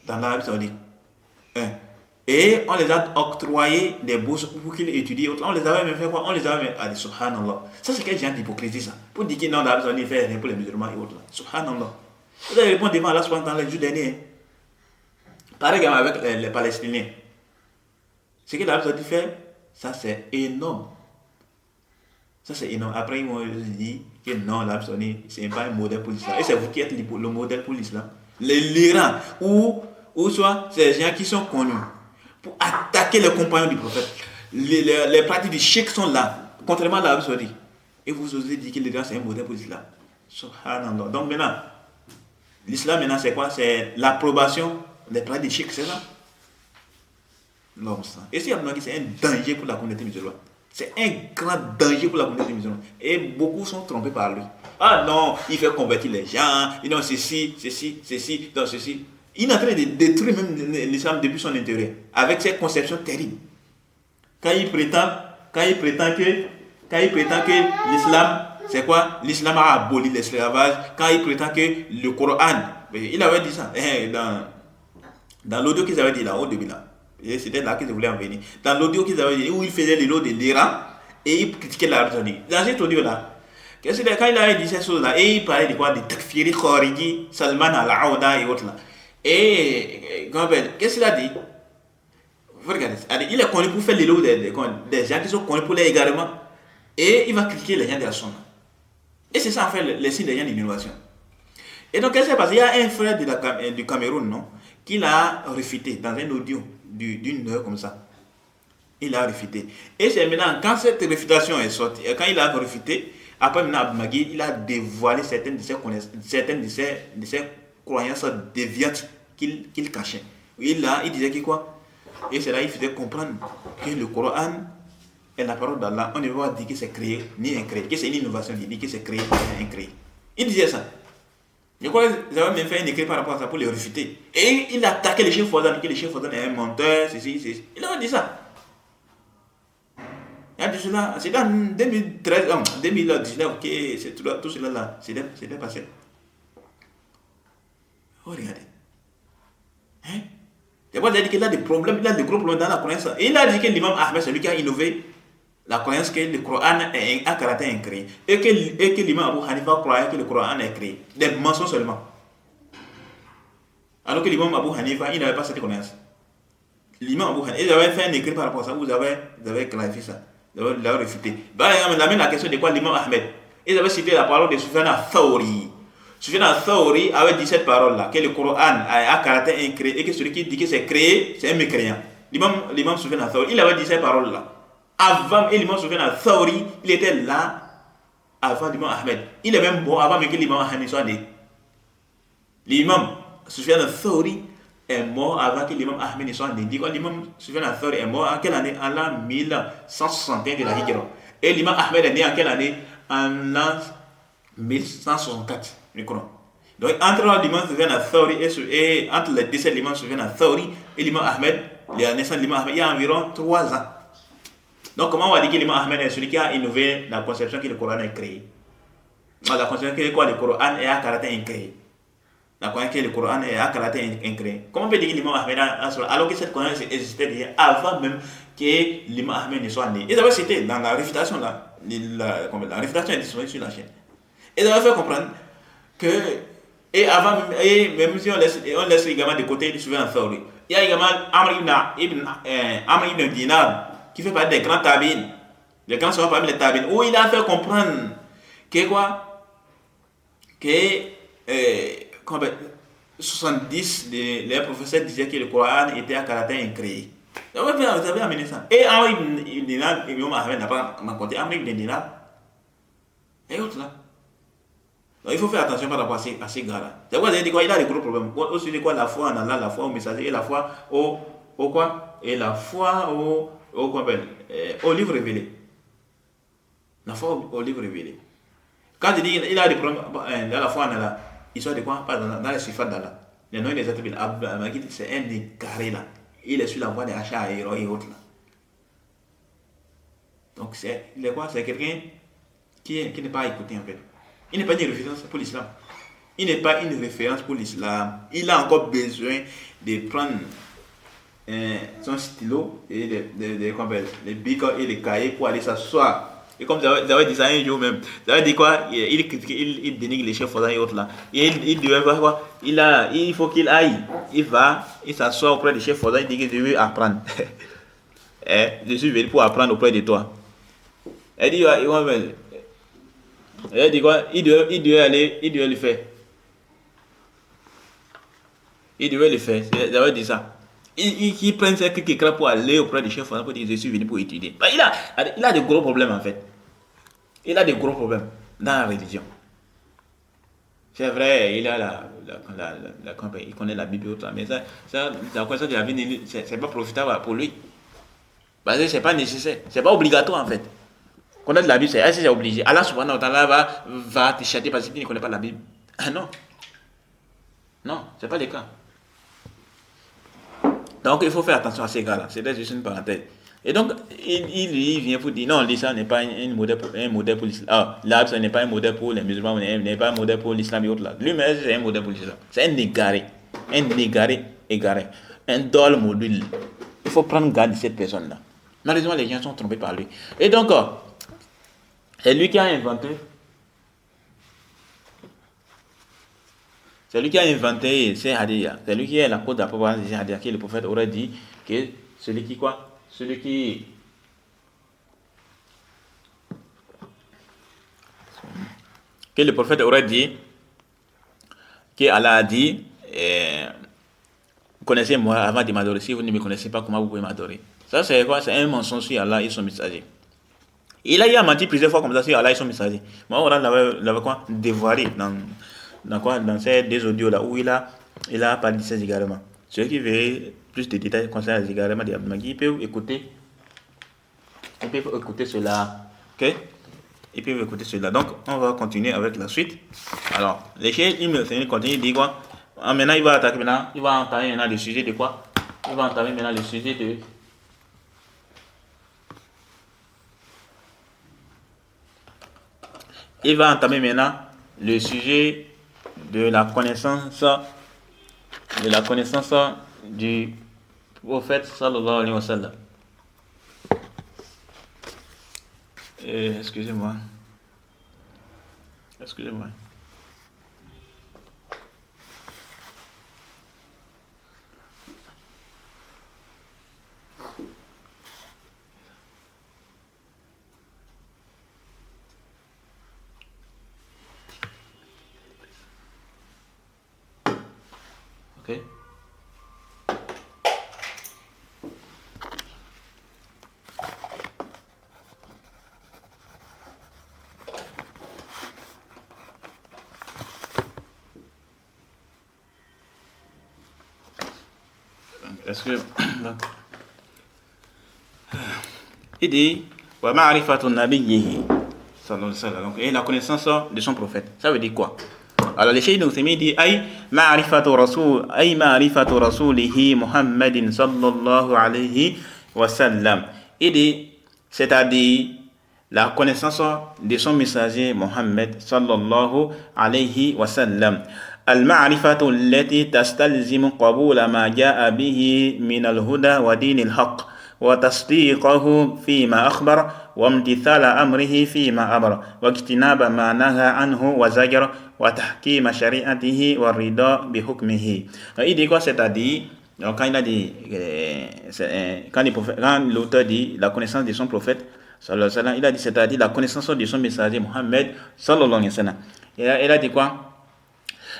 dans l'Arabie Saoudite. Et on les a octroyé des bourses pour qu'ils étudient. On les avait même fait quoi? On les avait même. Subhanallah. Ça, c'est quel genre d'hypocrisie ça? Pour dire que non, l'Arabie Saoudite fait rien pour les musulmans et autres là. Subhanallah. Vous avez répondu devant Allah subhanahu wa ta'ala le jour dernier. Pareil avec les Palestiniens. Ce que l'Arabie Saoudite fait, ça c'est énorme. Ça c'est énorme. Après, ils m'ont dit que non, l'Arabie Saoudite, c'est pas un modèle pour l'islam. Et c'est vous qui êtes le modèle pour l'islam. L'Iran, ou soit ces gens qui sont connus pour attaquer les compagnons du prophète. Les pratiques du cheikh sont là, contrairement à l'Arabie Saoudite. Et vous osez dire que l'Iran c'est un modèle pour l'islam. Subhanallah. Donc maintenant, l'islam maintenant c'est quoi? C'est l'approbation des pratiques du cheikh, c'est ça? Et si c'est un danger pour la communauté musulmane. C'est un grand danger pour la communauté musulmane. Et beaucoup sont trompés par lui. Ah non, il fait convertir les gens, non, ceci, non, ceci. Il est en train de détruire même l'islam depuis son intérieur, avec cette conception terrible. Quand il prétend que l'islam, c'est quoi? L'islam a aboli l'esclavage. Quand il prétend que le Coran, il avait dit ça dans l'audio qu'ils avaient dit là, au début là. Et c'était là qu'ils voulaient en venir. Dans l'audio qu'ils avaient dit, où il faisait le lot de l'Iran et il critiquait l'Arabie Saoudite. Dans cet audio là, quand il avait dit ces choses là, et il parlait de quoi? De Takfiri, Khariji, Salman al-Aouda et autres là. Et qu'est-ce qu'il a dit? Vous regardez, il est connu pour faire le lot des gens qui sont connus pour les égarements. Et il va critiquer les gens de la sunna. Et c'est ça en fait les signes des gens de l'innovation. Et donc qu'est-ce qui s'est passé? Il y a un frère du Cameroun, non, qui l'a réfuté dans un audio d'une heure comme ça. Il l'a réfuté. Et c'est maintenant, quand cette réfutation est sortie, quand il a réfuté, après maintenant Abdou il a dévoilé certaines de ses croyances déviantes qu'il cachait. Il disait que quoi? Et c'est là qu'il faisait comprendre que le Coran est la parole d'Allah. On ne va pas dire que c'est créé ni incréé, que c'est une innovation, il dit que c'est créé ni incréé. Il disait ça. Je crois qu'ils avaient même fait un écrit par rapport à ça pour les refuter. Et il a attaqué le chef Fawzan, que le chef Fawzan est un menteur, ceci. Il a dit ça. Il a dit cela. C'est dans 2019 que tout cela là, c'était passé. Oh, regardez. Hein? Il a dit qu'il a des problèmes, il a des gros problèmes dans la croyance. Et il a dit que l'imam Ahmed, c'est lui qui a innové la croyance que le Coran est un caractère incréé. Et que l'imam Abu Hanifa croyait que le Coran est créé. Des mensonges seulement. Alors que l'imam Abu Hanifa, il n'avait pas cette croyance. L'imam Abu Hanifa, il avait fait un écrit par rapport à ça, vous avez clarifié ça. Vous l'avez réfuté. Même la question de quoi l'imam Ahmed. Ils avaient cité la parole de Sufyan al-Thawri. Sufyan al-Thawri avait dit cette parole-là, que le Coran a un caractère incréé et que celui qui dit que c'est créé, c'est un mécréant. L'imam Sufyan al-Thawri, il avait dit cette parole-là. Avant, et l'imam Sufyan al-Thawri, il était là avant l'imam Ahmed. Il est même bon avant que l'imam Ahmed soit né. L'imam Sufyan al-Thawri est mort avant que l'imam Ahmed ne soit né. L'imam Sufyan al-Thawri est mort en quelle année? En l'an 1161 de la Hijra. Et l'imam Ahmed est né en quelle année? En l'an 1164. Donc entre l'imam Sufyan al-Thawri et entre les décès de l'imam Sufyan al-Thawri et l'imam Ahmed, la naissance de l'imam Ahmed, il y a environ 3 ans. Donc comment on va dire que l'imam Ahmed est celui qui a innové la conception que le Coran est créé? La conception que le Coran est à caractère incréé. La conception que le Coran est à caractère incréé. Comment on peut dire que l'imam Ahmed alors que cette conception existait déjà avant même que l'imam Ahmed ne soit né? Ils avaient cité dans la réfutation là, la réfutation est disponible sur la chaîne. Ils avaient fait comprendre et avant, et même si on laisse également de côté Sufyan al-Thawri, il y a également Amr ibn Dinar, qui fait partie des grands tabi'in, les grands savants parmi les tabi'in, où il a fait comprendre que quoi, que 70 les professeurs disaient que le Coran était à caractère incréé. Vous avez amené ça. Et Amr ibn Dinar, Ahmed n'a pas raconté, Amr ibn Dinar, et autres là. Donc il faut faire attention par rapport à ces gars-là. C'est quoi, dit quoi, il a des gros problèmes. Aussi, quoi, la foi en Allah, la foi au messager, et la foi au quoi, et la foi au livre révélé. La foi au livre révélé. Quand il dit il a des problèmes dans la foi en Allah, il soit de quoi, pas dans les sifat d'Allah. Les noms et les attributs, c'est un des carrés là. Il est sur la voie des achats et autres là. Donc c'est quelqu'un qui n'est pas écouté en fait. Il n'est pas une référence pour l'islam. Il n'est pas une référence pour l'islam. Il a encore besoin de prendre son stylo et les bics et les cahiers pour aller s'asseoir. Et comme vous avez dit ça un jour même, vous avez dit quoi, il critique, il dénigre les chefs faisans et autres là. Et il devait faire quoi, il faut qu'il aille. Il s'assoit auprès des chefs faisans, il dit que je veux apprendre. Je suis venu pour apprendre auprès de toi. Elle dit, elle dit quoi? Il devait le faire. Il devait le faire. J'avais dit ça. Il prend ça quelqu'un pour aller auprès des chefs pour dire je suis venu pour étudier. Il a de gros problèmes en fait. Il a de gros problèmes dans la religion. C'est vrai, il a il connaît la Bible et autres, mais ça la connaissance de la Bible, c'est pas profitable pour lui. Parce que c'est pas nécessaire, c'est pas obligatoire en fait. Connaître la Bible, c'est obligé. Allah subhanahu wa ta'ala va te châtier parce que tu ne connais pas la Bible. Ah non. Non, c'est pas le cas. Donc il faut faire attention à ces gars-là. C'était juste une parenthèse. Et donc, il vient pour dire non, l'islam n'est pas un modèle pour l'islam. L'arabe, n'est pas un modèle pour les musulmans, n'est pas un modèle pour l'islam et autres là. Lui-même, c'est un modèle pour l'islam. C'est un égaré. Un dol module. Il faut prendre garde de cette personne-là. Malheureusement, les gens sont trompés par lui. Et donc, c'est lui qui a inventé. C'est lui qui a inventé ces hadiths. C'est lui qui est la cause de la propagande de ces hadiths. Que le prophète aurait dit que celui qui que le prophète aurait dit que Allah a dit connaissez-moi avant de m'adorer. Si vous ne me connaissez pas, comment vous pouvez m'adorer? Ça c'est quoi? C'est un mensonge sur Allah et son messager. Il a menti plusieurs fois comme ça sur Allah et son messager. Moi, on l'avait quoi dévoilé dans ces deux audios là où il a parlé de ces égarements. Ceux qui veulent plus de détails concernant les égarements d'Abdul Magui, ils peuvent écouter cela. Ok? Ils peuvent écouter cela. Donc, on va continuer avec la suite. Alors, les chefs, il continue, il dit quoi? Maintenant, il va entamer maintenant le sujet de quoi? Il va entamer maintenant le sujet de. Il va entamer maintenant le sujet de la connaissance du prophète sallallahu alayhi wa sallam. Excusez-moi. Ok. Est-ce que il dit wa ma'rifatu nabiyhi sallallahu alayhi wa sallam, donc, et la connaissance de son prophète. Ça veut dire quoi? Alors les cheikh Nusaymi dit ma'rifatu rasulihi Muhammadin sallallahu alayhi wa sallam. Il dit c'est-à-dire la connaissance de son messager Mohammed sallallahu alayhi wa sallam. المعرفة التي تستلزم قبول ما جاء به من الهدى ودين الحق وتصديقه فيما أخبر وامتثال أمره فيما أمر واجتناب ما نهى عنه وزجر وتحكيم شريعته والرضا بحكمه. Il dit quoi? C'est-à-dire, donc quand il a dit, quand l'auteur dit la connaissance de son prophète, sallallahu alayhi wa sallam, il a dit, c'est-à-dire la connaissance de son messager Mohammed, sallallahu alayhi wa sallam. Il a dit quoi?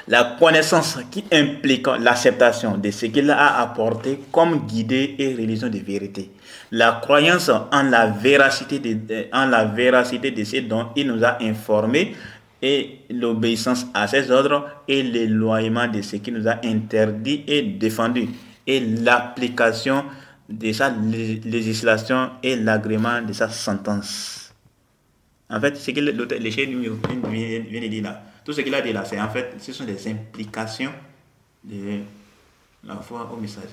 La connaissance qui implique l'acceptation de ce qu'il a apporté comme guidée et religion de vérité. La croyance en la véracité de ce dont il nous a informés et l'obéissance à ses ordres et l'éloignement de ce qui nous a interdit et défendu et l'application de sa législation et l'agrément de sa sentence. En fait, ce que le chef vient de dire là, tout ce qu'il a dit là, c'est en fait, ce sont des implications de la foi au messager.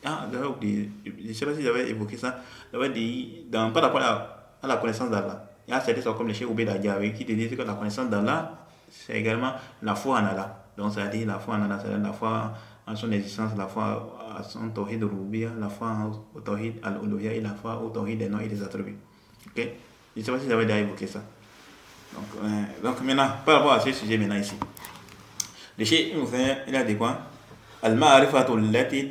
Ah, d'ailleurs, je ne sais pas si j'avais évoqué ça, j'avais dit, par rapport à la connaissance d'Allah, il y a certains sont comme le chef Oubed Adjawi qui te disent que la connaissance d'Allah, c'est également la foi en Allah. Donc, ça dit la foi en Allah, c'est la foi en son existence, la foi à son tawhid al-rububiyya, la foi au tawhid al-uluhiyya et la foi au tawhid des noms et des attributs. Ok? Je ne sais pas si j'avais déjà évoqué ça. Donc maintenant, par rapport à ce sujet maintenant ici, le cheikh il a dit quoi? Al-ma'rifatu allati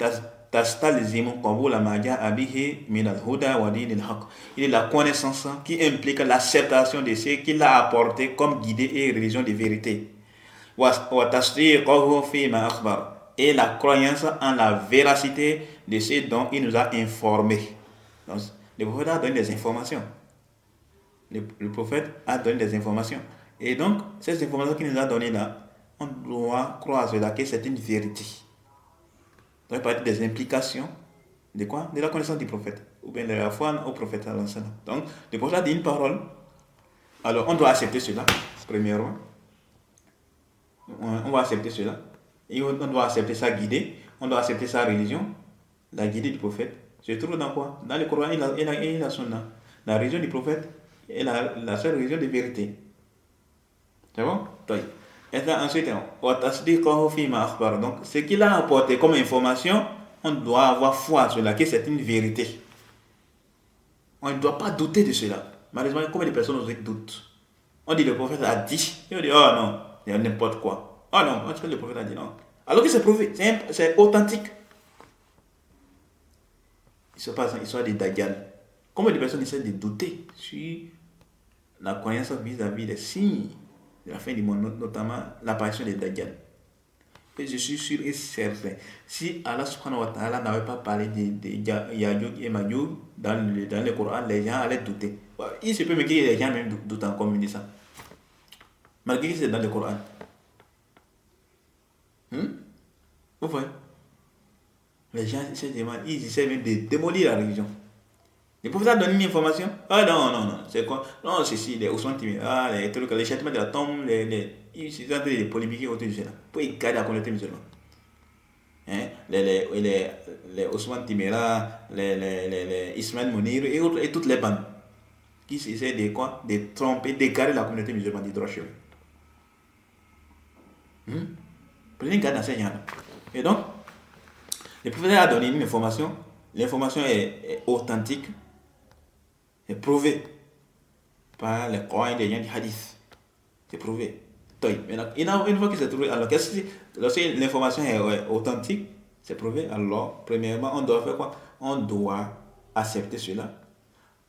tastalzimu qabula ma ja'a bihi min al-huda wa din al-haq. Il est la connaissance qui implique l'acceptation de ce qu'il a apporté comme guidée et religion de vérité. Wa tasdiquhu fi ma akhbar. Et la croyance en la véracité de ce dont il nous a informés. Donc, le prophète a donné des informations. Le prophète a donné des informations. Et donc, ces informations qu'il nous a données là, on doit croire cela, que c'est une vérité. Donc, il parle des implications de quoi? De la connaissance du prophète, ou bien de la foi au prophète. Donc, le prophète a dit une parole. Alors, on doit accepter cela, premièrement. On va accepter cela. Et on doit accepter sa guidée, on doit accepter sa religion, la guidée du prophète. Se trouve dans quoi? Dans le Coran et la Sunna. La religion du prophète est la seule religion de vérité. C'est bon? Et ensuite, donc, ce qu'il a apporté comme information, on doit avoir foi sur cela, que c'est une vérité. On ne doit pas douter de cela. Malheureusement, combien de personnes doutent? On dit le prophète a dit, et on dit, oh non, c'est n'importe quoi. Oh non, parce que le prophète a dit non. Alors que c'est prouvé, c'est authentique. Il se passe une histoire de Dajjal. Combien de personnes essaient de douter sur la croyance vis-à-vis des signes de la fin du monde, notamment l'apparition de Dajjal. Et je suis sûr et certain, si Allah subhanahu wa ta'ala n'avait pas parlé de Yajoud et Majoud dans le Coran, les gens allaient douter. Il se peut me dire que les gens même doutent encore mieux de ça. Malgré que c'est dans le Coran. Vous voyez? Les gens ils essaient même de démolir la religion. Le prophète a donné une information. Ah non, c'est quoi? Non, c'est si, les Ousmane Timira, les trucs, les châtiments de la tombe, ils sont en train de polémiquer autour de cela. Pour égarer la communauté musulmane. Les Ousmane Timira, les Ismaël Mounir et toutes les bandes qui essaient de quoi? De tromper, d'égarer la communauté musulmane du droit chemin. Prenez garde à ces gens-là. Et donc, le prophète a donné une information. L'information est authentique, est prouvée par les Coran et les gens du hadith. C'est prouvé. Maintenant, une fois que c'est prouvé, alors lorsque l'information est authentique, c'est prouvé, alors, premièrement, on doit faire quoi? On doit accepter cela.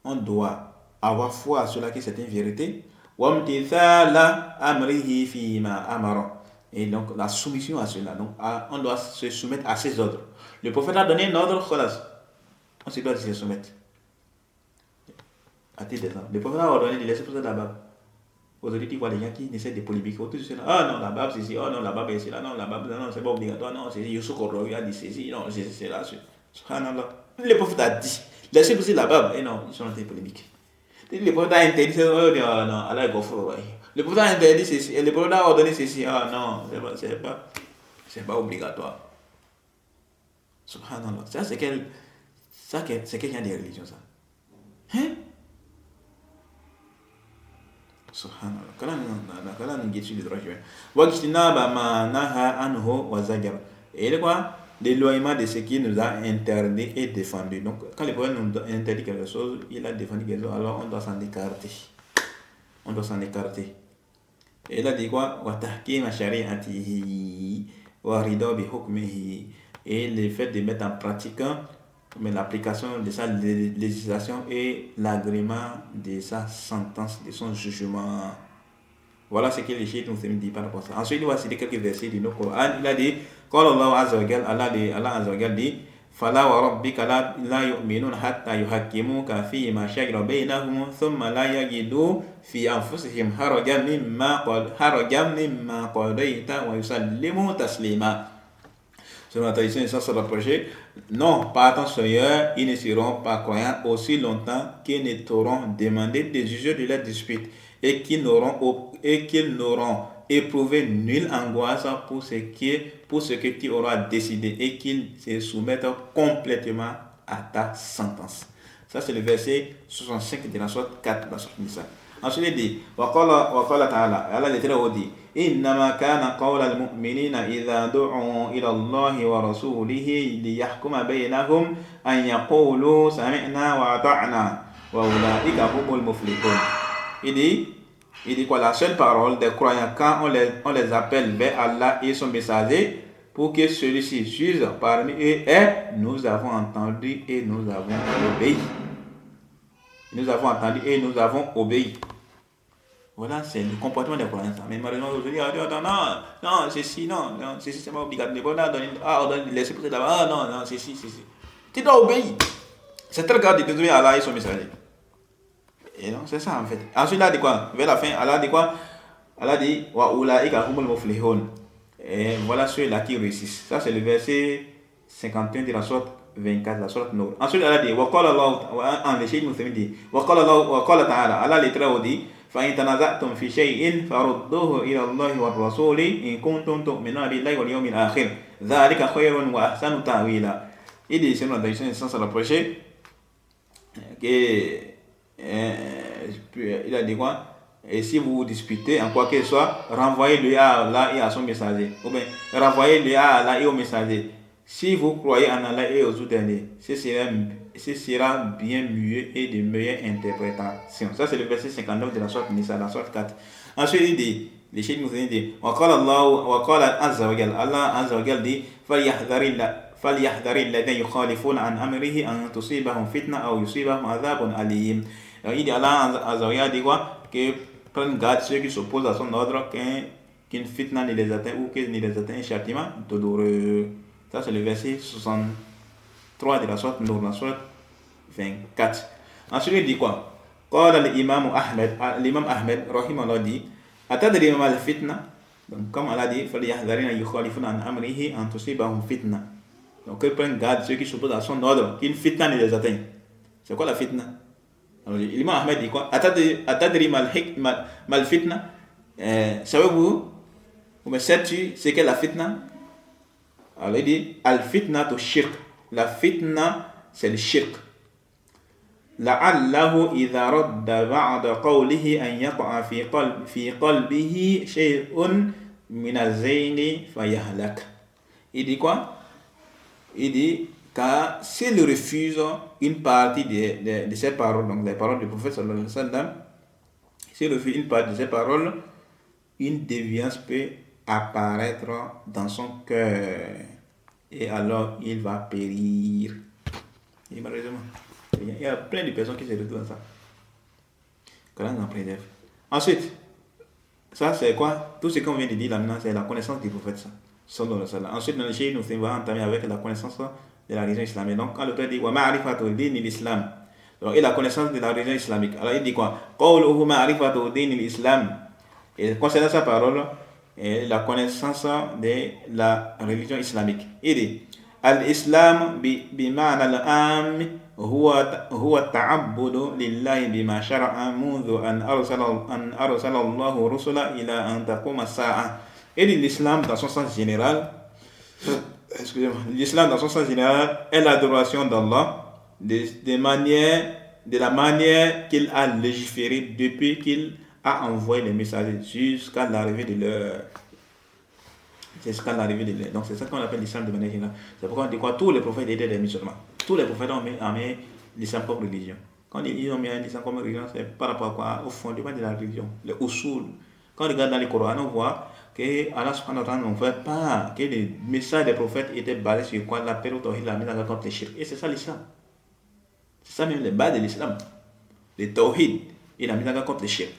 On doit avoir foi à cela que c'est une vérité. Et donc, la soumission à cela. Donc, on doit se soumettre à ses ordres. Le prophète a donné un ordre, on se doit se soumettre. À titre d'exemple, le prophète a ordonné de laisser pousser la barbe. Aujourd'hui, tu vois les gens qui essaient de polémiquer autour de cela. Ah non, la barbe c'est ici. Oh non, la barbe est ici. Là, non, la barbe, non, c'est pas obligatoire. Non, c'est Youssou Koroui a dit c'est ici. Non, c'est là. Subhanallah. Le prophète a dit, laissez pousser la barbe. Et non, ils sont en train de polémiquer. Le prophète a interdit, oh non, Allah est gofro. Le prophète a interdit ceci. Et le prophète a ordonné ceci. Ah non, c'est pas obligatoire. Subhanallah. Ça, c'est quel genre de religion, ça? Hein? Subhanallah. Quand on dit sur le droit chemin. Et quoi? l'éloignement de ce qui nous a interdit et défendu. Donc, quand le prophète nous interdit quelque chose, il a défendu quelque chose, alors on doit s'en écarter. On doit s'en écarter. Et il a dit quoi? Et le fait de mettre en pratique mais l'application de sa législation et l'agrément de sa sentence, de son jugement. Voilà ce que les chiites nous dit par rapport à ça. Ensuite, il va citer quelques versets du Coran. Il a dit, Allah Azza wa Jalla dit, فلا وربك لا يؤمنون حتى يحكموك فيما شجر بينهم ثم لا يجدوا في أنفسهم حرجا مما قضيت ويسلموا تسليما. Selon la tradition, ça se rapprocher. Non, par ton Seigneur, ils ne seront pas croyants aussi longtemps qu'ils ne t'auront demandé de juger de leur dispute et qu'ils n'auront éprouvé nulle angoisse pour ce que tu auras décidé et qu'ils se soumettent complètement à ta sentence. Ça, c'est le verset 65 de la sourate 4 de la sourate Nisa. Ensuite, il dit, وقال تعالى, Allah dit, إنما كان قول المؤمنين إذا دعوا إلى الله ورسوله ليحكم بينهم أن يقولوا سمعنا وأطعنا وأولئك هم المفلحون. Il dit quoi? La seule parole des croyants quand on les appelle vers Allah et son messager pour que celui-ci juge parmi eux est nous avons entendu et nous avons obéi. Nous avons entendu et nous avons obéi. Voilà, c'est le comportement des croyants. Mais malheureusement, aujourd'hui, non, ceci, c'est pas obligatoire. Laissez pousser là-bas. Non, ceci. Tu dois obéir. C'est tel cas de désobéir à Allah et son messager. Et non, c'est ça en fait. Ensuite, là, dit quoi? Vers la fin, Allah dit quoi? Allah dit wa ulaika humul muflihun. Et voilà ceux-là qui réussissent. Ça, c'est le verset 51 de la sourate 24, la sourate Nur. Ensuite, Allah dit wa qala Allah, en l'échelle, nous dit wa qala ta'ala. Allah les traits dit فإن تنازعتم في شيء فردوه إلى الله والرسول إن كنتم تؤمنون بالله واليوم الآخر ذلك خير وأحسن تأويلا. Il dit, selon la tradition, sans se rapprocher, il a dit quoi? Et si vous vous disputez en quoi que ce soit, renvoyez-le à Allah et à son messager. Ou bien, renvoyez-le à Allah et au messager. Si vous croyez en Allah et aux autres derniers, ce sera bien mieux et de meilleures interprétations. Ça, c'est le verset 59 de la sourate Nisa, la sourate 4. Ensuite, il dit, les cheikh nous dit, Allah Azza wa Jalla dit, فَلْيَحْذَرِ الَّذِينَ يُخَالِفُونَ عَنْ أَمْرِهِ أَنْ تُصِيبَهُمْ فِتْنَةٌ أَوْ يُصِيبَهُمْ عَذَابٌ أَلِيمٌ. Il dit, Allah Azza wa Jalla dit quoi? Que prennent garde ceux qui s'opposent à son ordre, qu'une fitna ne les atteint ou qu'il ne les atteint un châtiment douloureux. Ça, c'est le verset 63 de la sourate Nur, la sourate 24. Ensuite, il dit quoi? L'imam Ahmed, rahimahullah, dit Atadri ma al-fitna. Donc, comme Allah dit, فَلْيَحْذَرِنَ يُخَالِفُونَ عَنْ أَمْرِهِ أَنْ تُصِيبَهُمْ فِتْنَةٌ. Donc, ils prennent garde ceux qui s'opposent à son ordre, qu'une fitna ne les atteint. C'est quoi la fitna? Alors, l'imam Ahmed dit quoi? Atadri ma al-fitna. Savez-vous, ou sais-tu ce qu'est la fitna? Alors il dit al-fitna to shirk. La fitna, c'est le shirk. لعله إذا رد بعد قوله أن يقع في قلبه شيء من الزين فيهلك. Il dit quoi? Il dit car s'il refuse une partie de ces paroles, donc les paroles du prophète sallallahu alayhi wa sallam, s'il refuse une partie de ces paroles, une déviance peut apparaître dans son cœur et alors il va périr. Et malheureusement, il y a plein de personnes qui se retrouvent dans ça. Ensuite, ça c'est quoi? Tout ce qu'on vient de dire là maintenant, c'est la connaissance du prophète. Ensuite, dans le Cheikh, nous va entamer avec la connaissance de la religion islamique. Donc, quand l'auteur dit wa ma'rifatu din l'islam, donc et la connaissance de la religion islamique. Alors il dit quoi? Qawluhu ma'rifatu din l'islam. Et concernant sa parole, et la connaissance de la religion islamique. Il dit al-islam bima'na al-am huwa ta'abbudu lillahi bima shara'a mundu an arsala Allahu rusula ila an taquma as-sa'a. Et l'islam dans son sens général, l'islam dans son sens général est l'adoration d'Allah de la manière qu'il a légiféré depuis qu'il a envoyé les messagers jusqu'à l'arrivée de l'heure. C'est ce qu'à l'arrivée de l'islam. Donc c'est ça qu'on appelle l'islam de manière générale. C'est pourquoi on dit quoi? Tous les prophètes étaient des musulmans. Tous les prophètes ont mis l'islam comme religion. Quand ils ont mis l'islam comme religion, c'est par rapport à quoi? Au fondement de la religion, le usul. Quand on regarde dans le Coran, on voit que Allah subhanahu wa ta'ala ne fait pas que les messages des prophètes étaient basés sur quoi? La paix au tawhid, la mise en contre les shirk. Et c'est ça l'islam. C'est ça même les bases de l'islam. Le tawhid et la mise en contre les shirk.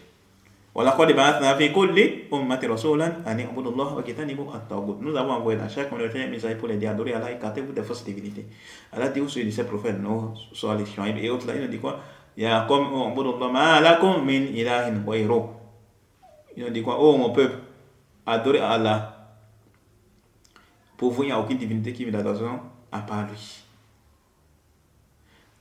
وَلَقَدْ بَعَثْنَا فِي كُلِّ أُمَّةٍ رَسُولًا أَنِ اعْبُدُوا اللَّهَ وَاجْتَنِبُوا الطَّاغُوتَ. Nous avons envoyé dans chaque communauté un message pour les dire adorer Allah et écartez-vous des fausses divinités. Allah dit aussi de ses prophètes, non, soit les Shuaïb et autres là, il nous dit quoi? Ya qawm u'budu Allah ma lakum min ilahin ghayruh. Il nous dit quoi? Oh mon peuple, adorez Allah. Pour vous, il n'y a aucune divinité qui vit d'adoration à part lui.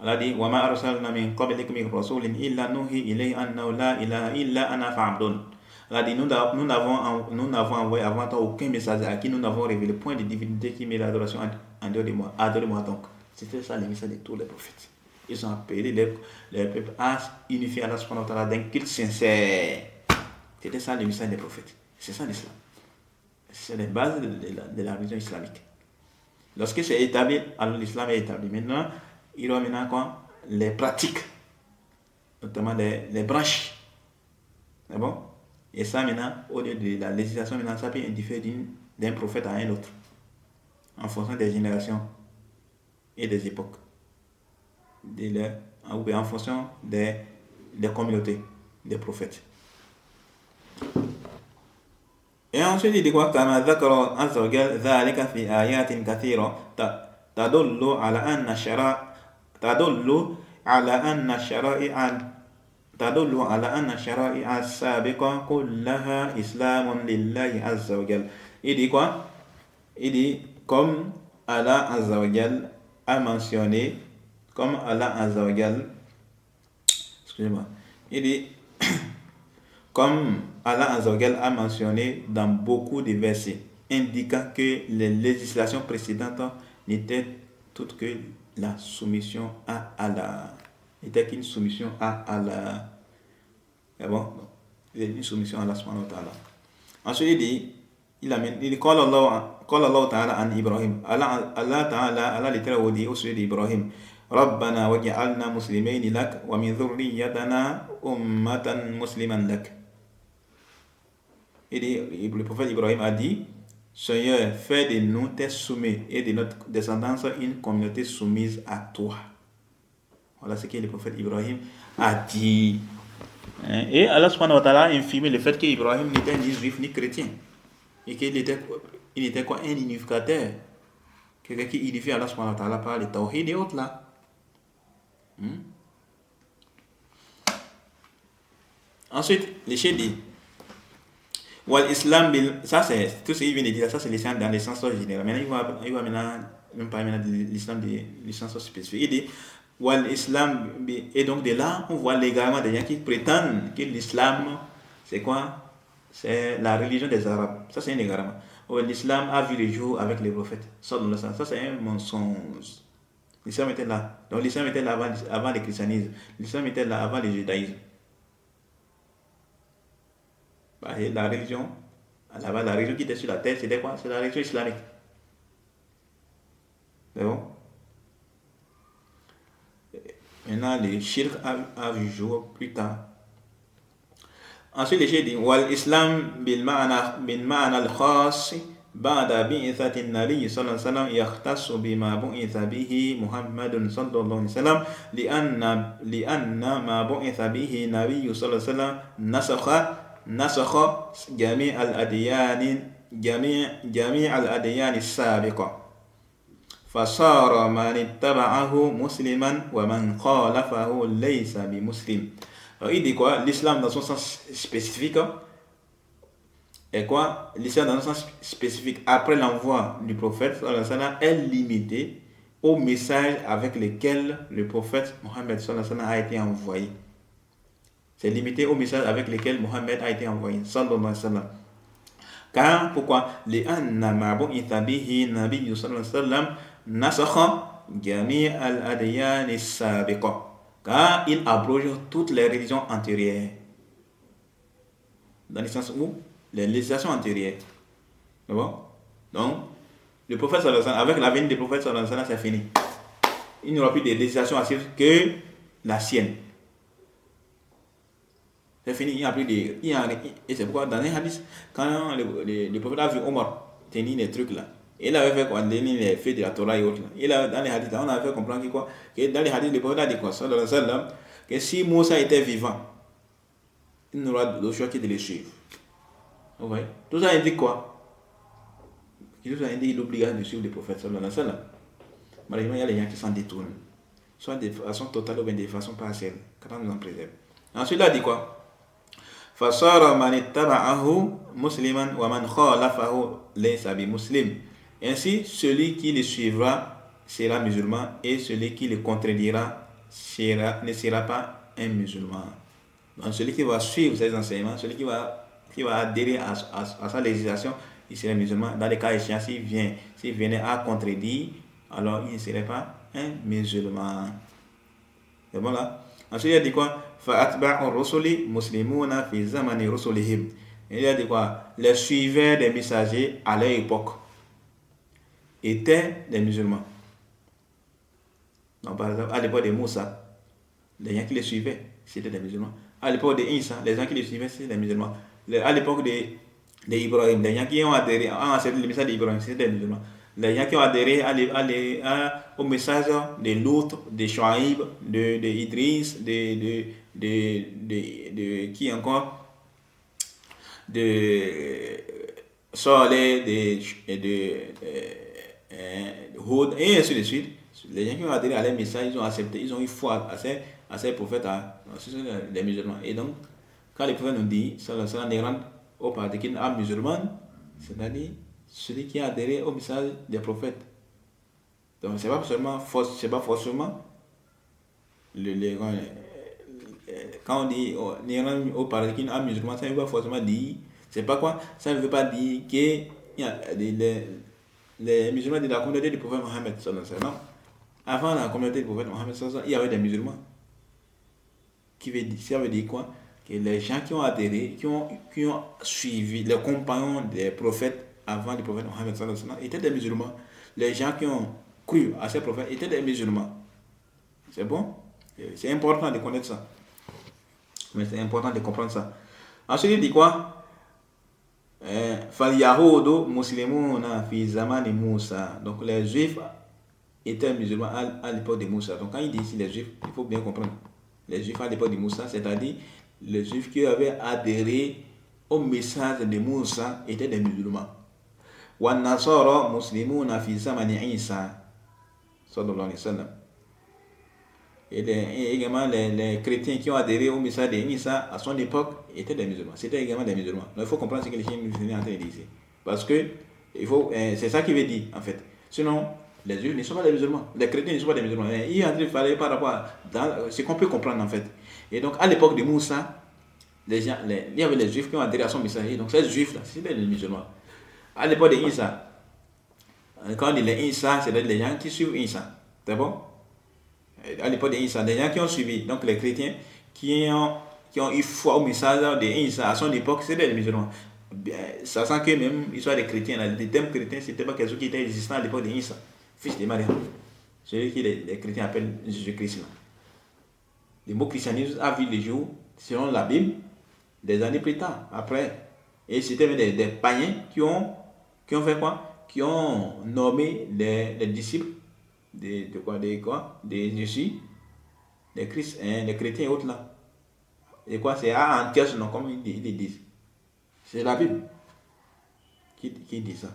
Allah dit wa ma arsalna min qablika min rasulin illa nuhi ilayhi annahu la ilaha illa ana fa'budun. Allah dit nous n'avons envoyé avant toi aucun message à qui nous n'avons révélé point de divinité qui met l'adoration en dehors de moi. Adorez-moi donc. C'était ça le message de tous les prophètes. Ils ont appelé les peuples à unifier Allah subhanahu wa ta'ala d'un culte sincère. C'était ça le message des prophètes. C'est ça l'islam. C'est les bases de la religion islamique. Lorsque c'est établi, alors l'islam est établi. Maintenant, il y a maintenant quoi? Les pratiques, notamment les branches. C'est bon? Et ça maintenant, au lieu de la législation, maintenant, ça peut indifférer d'un prophète à un autre, en fonction des générations et des époques, ou en fonction des communautés, des prophètes. Et ensuite, il dit quoi? كما ذكر عز وجل ذلك في آيات كثيرة تدل على أن الشرائع السابقة كلها إسلام لله عز وجل. Il dit quoi? Il dit comme Allah Azza wa Jal a mentionné, excusez-moi, il dit comme Allah Azza wa Jal a mentionné dans beaucoup de versets, indiquant que les législations précédentes n'étaient toutes que la soumission à Allah. N'était qu'une soumission à Allah. C'est bon? Une soumission à Allah subhanahu wa ta'ala. Ensuite, il dit qala Allah ta'ala an Ibrahim. Allah ta'ala littéralement dit au sujet d'Ibrahim. ربنا وجعلنا مسلمين لك ومن ذريتنا أمة مسلما لك. Et le prophète Ibrahim a dit, Seigneur, fais de nous tes soumis et de notre descendance une communauté soumise à toi. Voilà ce que le prophète Ibrahim a dit. Et Allah subhanahu wa ta'ala a infirmé le fait qu'Ibrahim n'était ni juif ni chrétien. Et qu'il était quoi? Un unificateur. Quelqu'un qui unifie Allah subhanahu wa ta'ala par les tawhid et autres là. Ensuite, les chefs disent l'islam, ça c'est tout ce qu'il vient de dire, ça c'est l'islam dans le sens général. Maintenant, il va même pas de l'islam du sens spécifique. Il dit l'islam, et donc de là, on voit légalement des gens qui prétendent que l'islam, c'est quoi? C'est la religion des Arabes. Ça c'est un égarement. L'islam a vu le jour avec les prophètes. Ça c'est un mensonge. L'islam était là. Donc l'islam était là avant le christianisme. L'islam était là avant le judaïsme. La religion qui était sur la terre, c'était quoi? C'est la religion islamique. C'est bon? Maintenant, le shirk a vu jour plus tard. Ensuite, les shirk dit l'islam bil ma'ana al-khas ba'da bi'ithati an-nabi sallallahu alayhi wa sallam yakhtassu bima bu'itha bihi Muhammadun sallallahu alayhi wa sallam li'anna ma bu'itha bihi nabi sallallahu alayhi wa sallam نسخ جميع الأديان السابقة فصار من اتبعه مسلما ومن خالفه ليس بمسلم. Il dit quoi? L'islam dans son sens spécifique est quoi? L'islam dans son sens spécifique après l'envoi du prophète est limité au message avec lequel le prophète Mohammed a été envoyé. C'est limité au message avec lequel Mohammed a été envoyé. Sallallahu alayhi wa sallam. Car, pourquoi? لأن ما بعث به النبي صلى الله عليه وسلم نسخ جميع الأديان السابقة. Car il abroge toutes les religions antérieures. Dans le sens où les législations antérieures. C'est bon? Donc, le prophète sallallahu alayhi wa sallam, avec la venue du prophète sallallahu alayhi wa sallam, c'est fini. Il n'y aura plus de législation à suivre que la sienne. C'est fini, il n'y a plus de... Et c'est pourquoi dans les hadiths, quand le prophète a vu Omar tenir les trucs là, il avait fait quoi, les faits de la Torah et autres là. Dans les hadiths, on avait fait comprendre que dans les hadiths, le prophète a dit quoi, sallallahu alayhi wa sallam, que si Moussa était vivant, il n'aura le choix que de les suivre. Vous voyez? Tout ça indique quoi? Tout ça indique l'obligation de suivre le prophète sallallahu alayhi wa sallam. Malheureusement, il y a les gens qui s'en détournent, soit de façon totale ou bien de façon partielle. Quand on nous en préserve. Ensuite, il a dit quoi? فَصَارَ مَنِ اتَّبَعَهُ مُسْلِمًا وَمَنْ خَالَفَهُ لَيْسَ بِمُسْلِمٍ. Ainsi, celui qui le suivra sera musulman et celui qui le contredira ne sera pas un musulman. Donc, celui qui va suivre ses enseignements, celui qui va adhérer à sa législation, il sera musulman. Dans les cas échéants, s'il venait à contredire, alors il ne serait pas un musulman. C'est bon là? Ensuite, il a dit quoi? فَأَتْبَعُ الرُّسُلِ مُسْلِمُونَ فِي زَمَنِ رُسُلِهِمْ. Il a dit quoi? Les suiveurs des messagers à leur époque étaient des musulmans. Donc, par exemple, à l'époque de Moussa, les gens qui les suivaient, c'était des musulmans. À l'époque de Isa, les gens qui les suivaient, c'était des musulmans. À l'époque de Ibrahim, les gens qui ont adhéré, ont accepté le message d'Ibrahim, c'était des musulmans. Les gens qui ont adhéré au message de Lot, de Shuaïb, de Idris, de qui encore, de Saleh, de Hud, et ainsi de suite. Les gens qui ont adhéré à leur message, ils ont accepté, ils ont eu foi à ces prophètes, ce sont les musulmans. Et donc, quand les prophètes nous disent, ça ne rentre au paradigme musulman, c'est-à-dire celui qui a adhéré au message des prophètes. Donc, c'est pas forcément quand on dit au paradigme musulman, ça ne veut pas forcément dire, c'est pas quoi, ça ne veut pas dire que les musulmans de la communauté du prophète Mohammed, non. Avant la communauté du prophète Mohammed, il y avait des musulmans. Ça veut dire quoi? Que les gens qui ont adhéré, qui ont suivi les compagnons des prophètes avant le prophète Mohammed étaient des musulmans. Les gens qui ont cru à ces prophètes étaient des musulmans. C'est bon? C'est important de connaître ça. Mais c'est important de comprendre ça. Ensuite, il dit quoi? فَالْيَهُودُ مُسْلِمُونَ فِي زَمَانِ Moussa. Donc les juifs étaient musulmans à l'époque de Moussa. Donc quand il dit ici les juifs, il faut bien comprendre. Les juifs à l'époque de Moussa, c'est-à-dire les juifs qui avaient adhéré au message de Moussa étaient des musulmans. وَالنَّصَارَى مُسْلِمُونَ فِي زَمَانِ عِيسَى sallallahu alayhi wa sallam. Et également les chrétiens qui ont adhéré au message de Isa à son époque étaient des musulmans. C'était également des musulmans. Donc il faut comprendre ce que les chiens musulmans sont en train de dire ici. Parce que c'est ça qu'il veut dire en fait. Sinon, les juifs ne sont pas des musulmans. Les chrétiens ne sont pas des musulmans. Il est en train de parler par rapport à ce qu'on peut comprendre en fait. Et donc à l'époque de Moussa, il y avait les juifs qui ont adhéré à son message. Et donc ces juifs là, c'était des musulmans. À l'époque de Isa, quand on dit les Isa, c'est les gens qui suivent Isa. C'est bon? À l'époque de Isa, les gens qui ont suivi, donc les chrétiens qui ont eu foi au message de Isa à son époque, c'était des musulmans. Sachant que même l'histoire des chrétiens, le thème chrétien, c'était pas quelque chose qui était existant à l'époque de Isa, fils de Marie. Celui que les chrétiens appellent Jésus-Christ. Le mot christianisme a vu le jour, selon la Bible, des années plus tard, après. Et c'était des païens qui ont fait quoi? Qui ont nommé les disciples de Jésus, des chrétiens et autres là. Et quoi? C'est à Antioche, non, comme ils disent. C'est la Bible qui dit ça.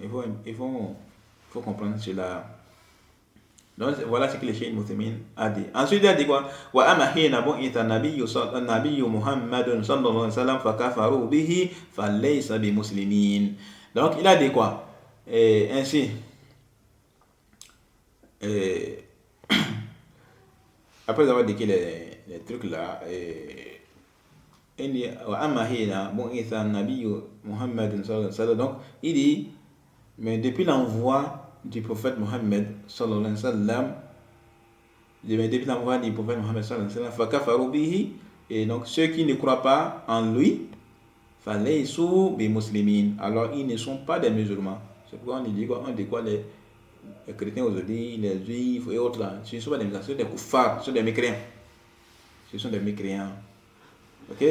Il faut comprendre cela. Donc voilà ce que le Cheikh Mouthémine a dit. Ensuite il a dit quoi? Wa amahina bu'itha nabiyyu Muhammadun sallallahu alayhi wa sallam fakafaru bihi falaysa bi muslimin. Donc il a dit quoi? Ainsi après avoir dit les trucs là, wa amahina bu'itha nabiyyu Muhammadun sallallahu alayhi wa sallam. Donc il dit, mais depuis l'envoi du prophète Mohammed sallallahu alayhi wa sallam, depuis l'envoi du prophète Mohammed sallallahu alayhi wa sallam, fakafaru bihi, et donc ceux qui ne croient pas en lui, فَلَيْسُوا بِمُسْلِمِينَ. Alors, ils ne sont pas des musulmans. C'est pourquoi on dit quoi les chrétiens aujourd'hui, les juifs et autres là, ce ne sont pas des musulmans, ce sont des kuffars, ce sont des mécréants. Ce sont des mécréants. Ok?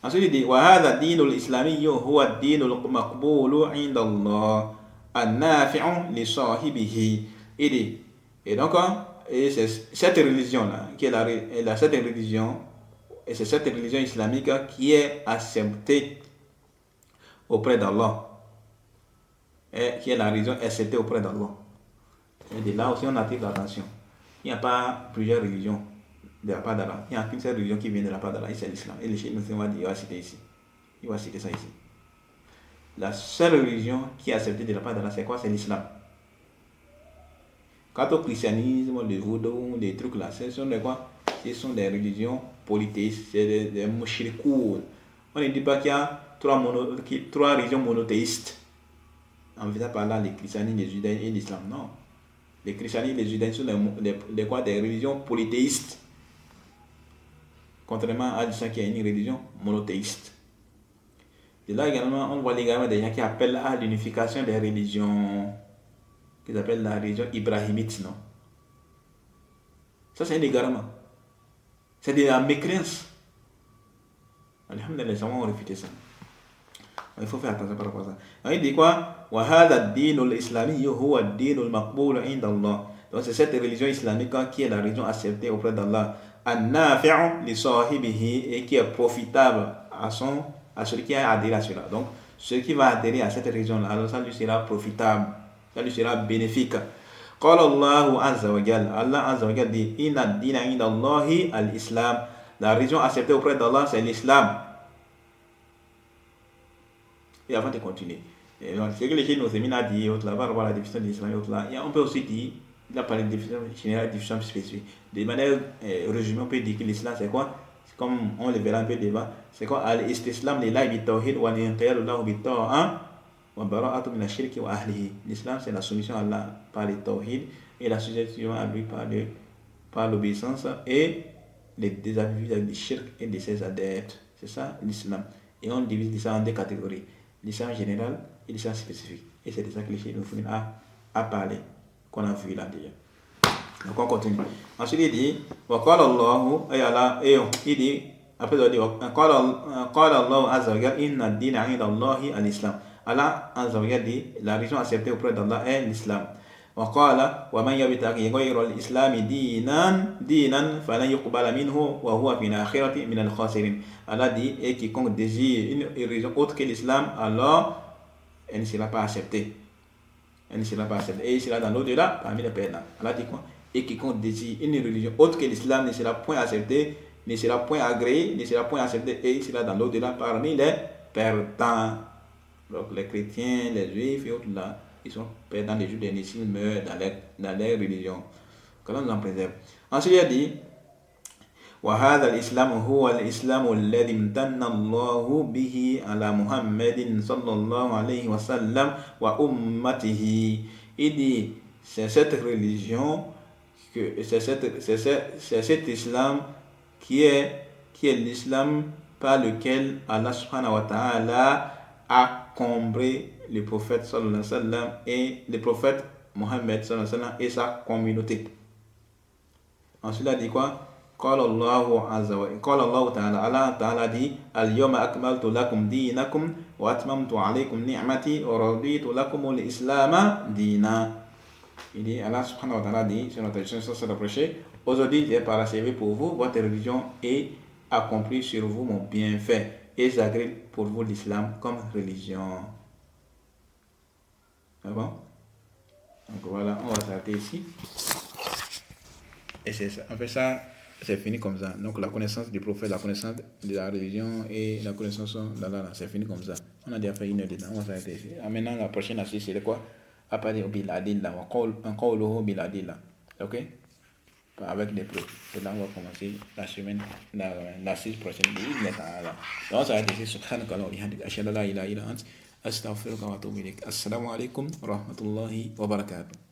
Ensuite, il dit وَهَذَا الدِّينُ الْإِسْلَامِيُّ هُوَ الدِّينُ الْمَقْبُولُ عِنْدَ اللَّهِ النَّافِعُ لِصَاحِبِهِ. Il dit, et donc, et c'est cette religion-là, qui est cette religion, et c'est cette religion islamique qui est acceptée auprès d'Allah. Et qui est la religion acceptée auprès d'Allah. Et de là aussi, on attire l'attention. Il n'y a pas plusieurs religions de la part d'Allah. Il n'y a qu'une seule religion qui vient de la part d'Allah, et c'est l'islam. Et le Cheikh Musulman il va citer ici. Il va citer ça ici. La seule religion qui est acceptée de la part d'Allah, c'est quoi? C'est l'islam. Quant au christianisme, le vaudou, des trucs là, ce sont des quoi? Ce sont des religions polythéistes, c'est des mouchrikoun. On ne dit pas qu'il y a trois religions monothéistes. En faisant par là, les christianismes, les judaïsmes et l'islam. Non. Les christianismes et les judaïsmes sont des religions polythéistes. Contrairement à l'islam qui est une religion monothéiste. Et là également, on voit également des gens qui appellent à l'unification des religions, qu'ils appellent la religion ibrahimite, non? Ça, c'est un égarement. C'est de la mécréance. Alhamdulillah, les gens ont réfuté ça. Il faut faire attention par rapport à ça. Donc, il dit quoi? وَهَذَا الدِّينُ الْإِسْلَامِيُّ هُوَ الدِّينُ الْمَقْبُولُ عِنْدَ اللَّهِ. Donc, c'est cette religion islamique qui est la religion acceptée auprès d'Allah. النَّافِعُ لِصَاحِبِهِ, et qui est profitable à celui qui a adhéré à cela. Donc, celui qui va adhérer à cette religion-là, alors ça lui sera profitable, ça lui sera bénéfique. قال الله عز وجل. Allah Azza wa Jal dit إِنَّ الدِّينَ عِنْدَ اللَّهِ الْإِسْلَامِ. La religion acceptée auprès d'Allah, c'est l'islam. Et avant de continuer, ce que le Cheikh Nozemine a dit, par rapport à la définition de l'islam, on peut aussi dire, il a parlé de définition générale, définition spécifique. De manière résumée, on peut dire que l'islam c'est quoi? Comme on le verra un peu devant, c'est quoi? Al-istislam lillahi bit-tawhid wa al-inqiyadu lahu bit-ta'a wa bara'atu min ash-shirki wa ahlihi. L'islam c'est la soumission à Allah par le tawhid et la soumission à lui par l'obéissance et les désavus du shirk et de ses adeptes. C'est ça l'islam. Et on divise l'islam en deux catégories. L'islam général et l'islam spécifique. Et c'est de ça que le Cheikh Nozemine a parlé, qu'on a vu là déjà. Donc on continue. Ensuite il dit, وَقَالَ اللَّهُ, et il dit, après il dit, قَالَ اللَّهُ عَزَّ وَجَلَّ إِنَّ الدِّينَ عِنْدَ اللَّهِ الْإِسْلَامِ. Allah Azza wa Jalla dit, la religion acceptée auprès d'Allah est l'islam. وَقَالَ وَمَنْ يَبْتَغِي غَيْرَ الْإِسْلَامِ دِينًا فَلَنْ يُقْبَلَ مِنْهُ وَهُوَ فِي الْآخِرَةِ مِنَ الْخَاسِرِينَ. Allah dit, et quiconque désire une religion autre que l'islam, alors elle ne sera pas acceptée. Elle ne sera pas acceptée. Et il sera dans l'au-delà parmi les perdants. Allah dit quoi? Et quiconque désire une religion autre que l'islam ne sera point accepté, ne sera point agréé, ne sera point accepté, et il sera dans l'au-delà parmi les perdants. Donc les chrétiens, les juifs et autres là, ils sont perdants les juifs s'ils meurent dans leur religion. Que l'on nous en préserve. Ensuite il a dit, وهذا الإسلام هو الإسلام الذي امتن الله به على محمد صلى الله عليه وسلم وأمته. Il dit, c'est cette religion, c'est cet islam qui est l'islam par lequel Allah subhanahu wa ta'ala a comblé le prophète sallallahu alayhi wa sallam et le prophète Mohammed sallallahu alayhi wa sallam et sa communauté. Ensuite il a dit quoi? قال الله تعالى, Allah Ta'ala dit, اليوم أكملت لكم دينكم وأتممت عليكم نعمتي ورضيت لكم الإسلام دينا. Il dit, Allah subhanahu wa ta'ala dit, sur notre tradition sur le prêcher, aujourd'hui j'ai parachevé pour vous votre religion et accompli sur vous mon bienfait et j'agrée pour vous l'islam comme religion. C'est bon? Donc voilà, on va s'arrêter ici. Et c'est ça. En fait ça, c'est fini comme ça. Donc la connaissance du prophète, la connaissance de la religion et la connaissance d'Allah, c'est fini comme ça. On a déjà fait une heure dedans, on va s'arrêter ici. Maintenant la prochaine assise c'est quoi? À partir de Biladillah, encore le Biladillah. Ok? Avec des preuves. Et là on va commencer la semaine, l'assise prochaine. Donc on va s'arrêter ici. Subhanakallah wa bihamdika, ashhadu an la ilaha illa anta, astaghfiruka wa atubu ilayk. Assalamu alaikum wa rahmatullahi wa barakatuh.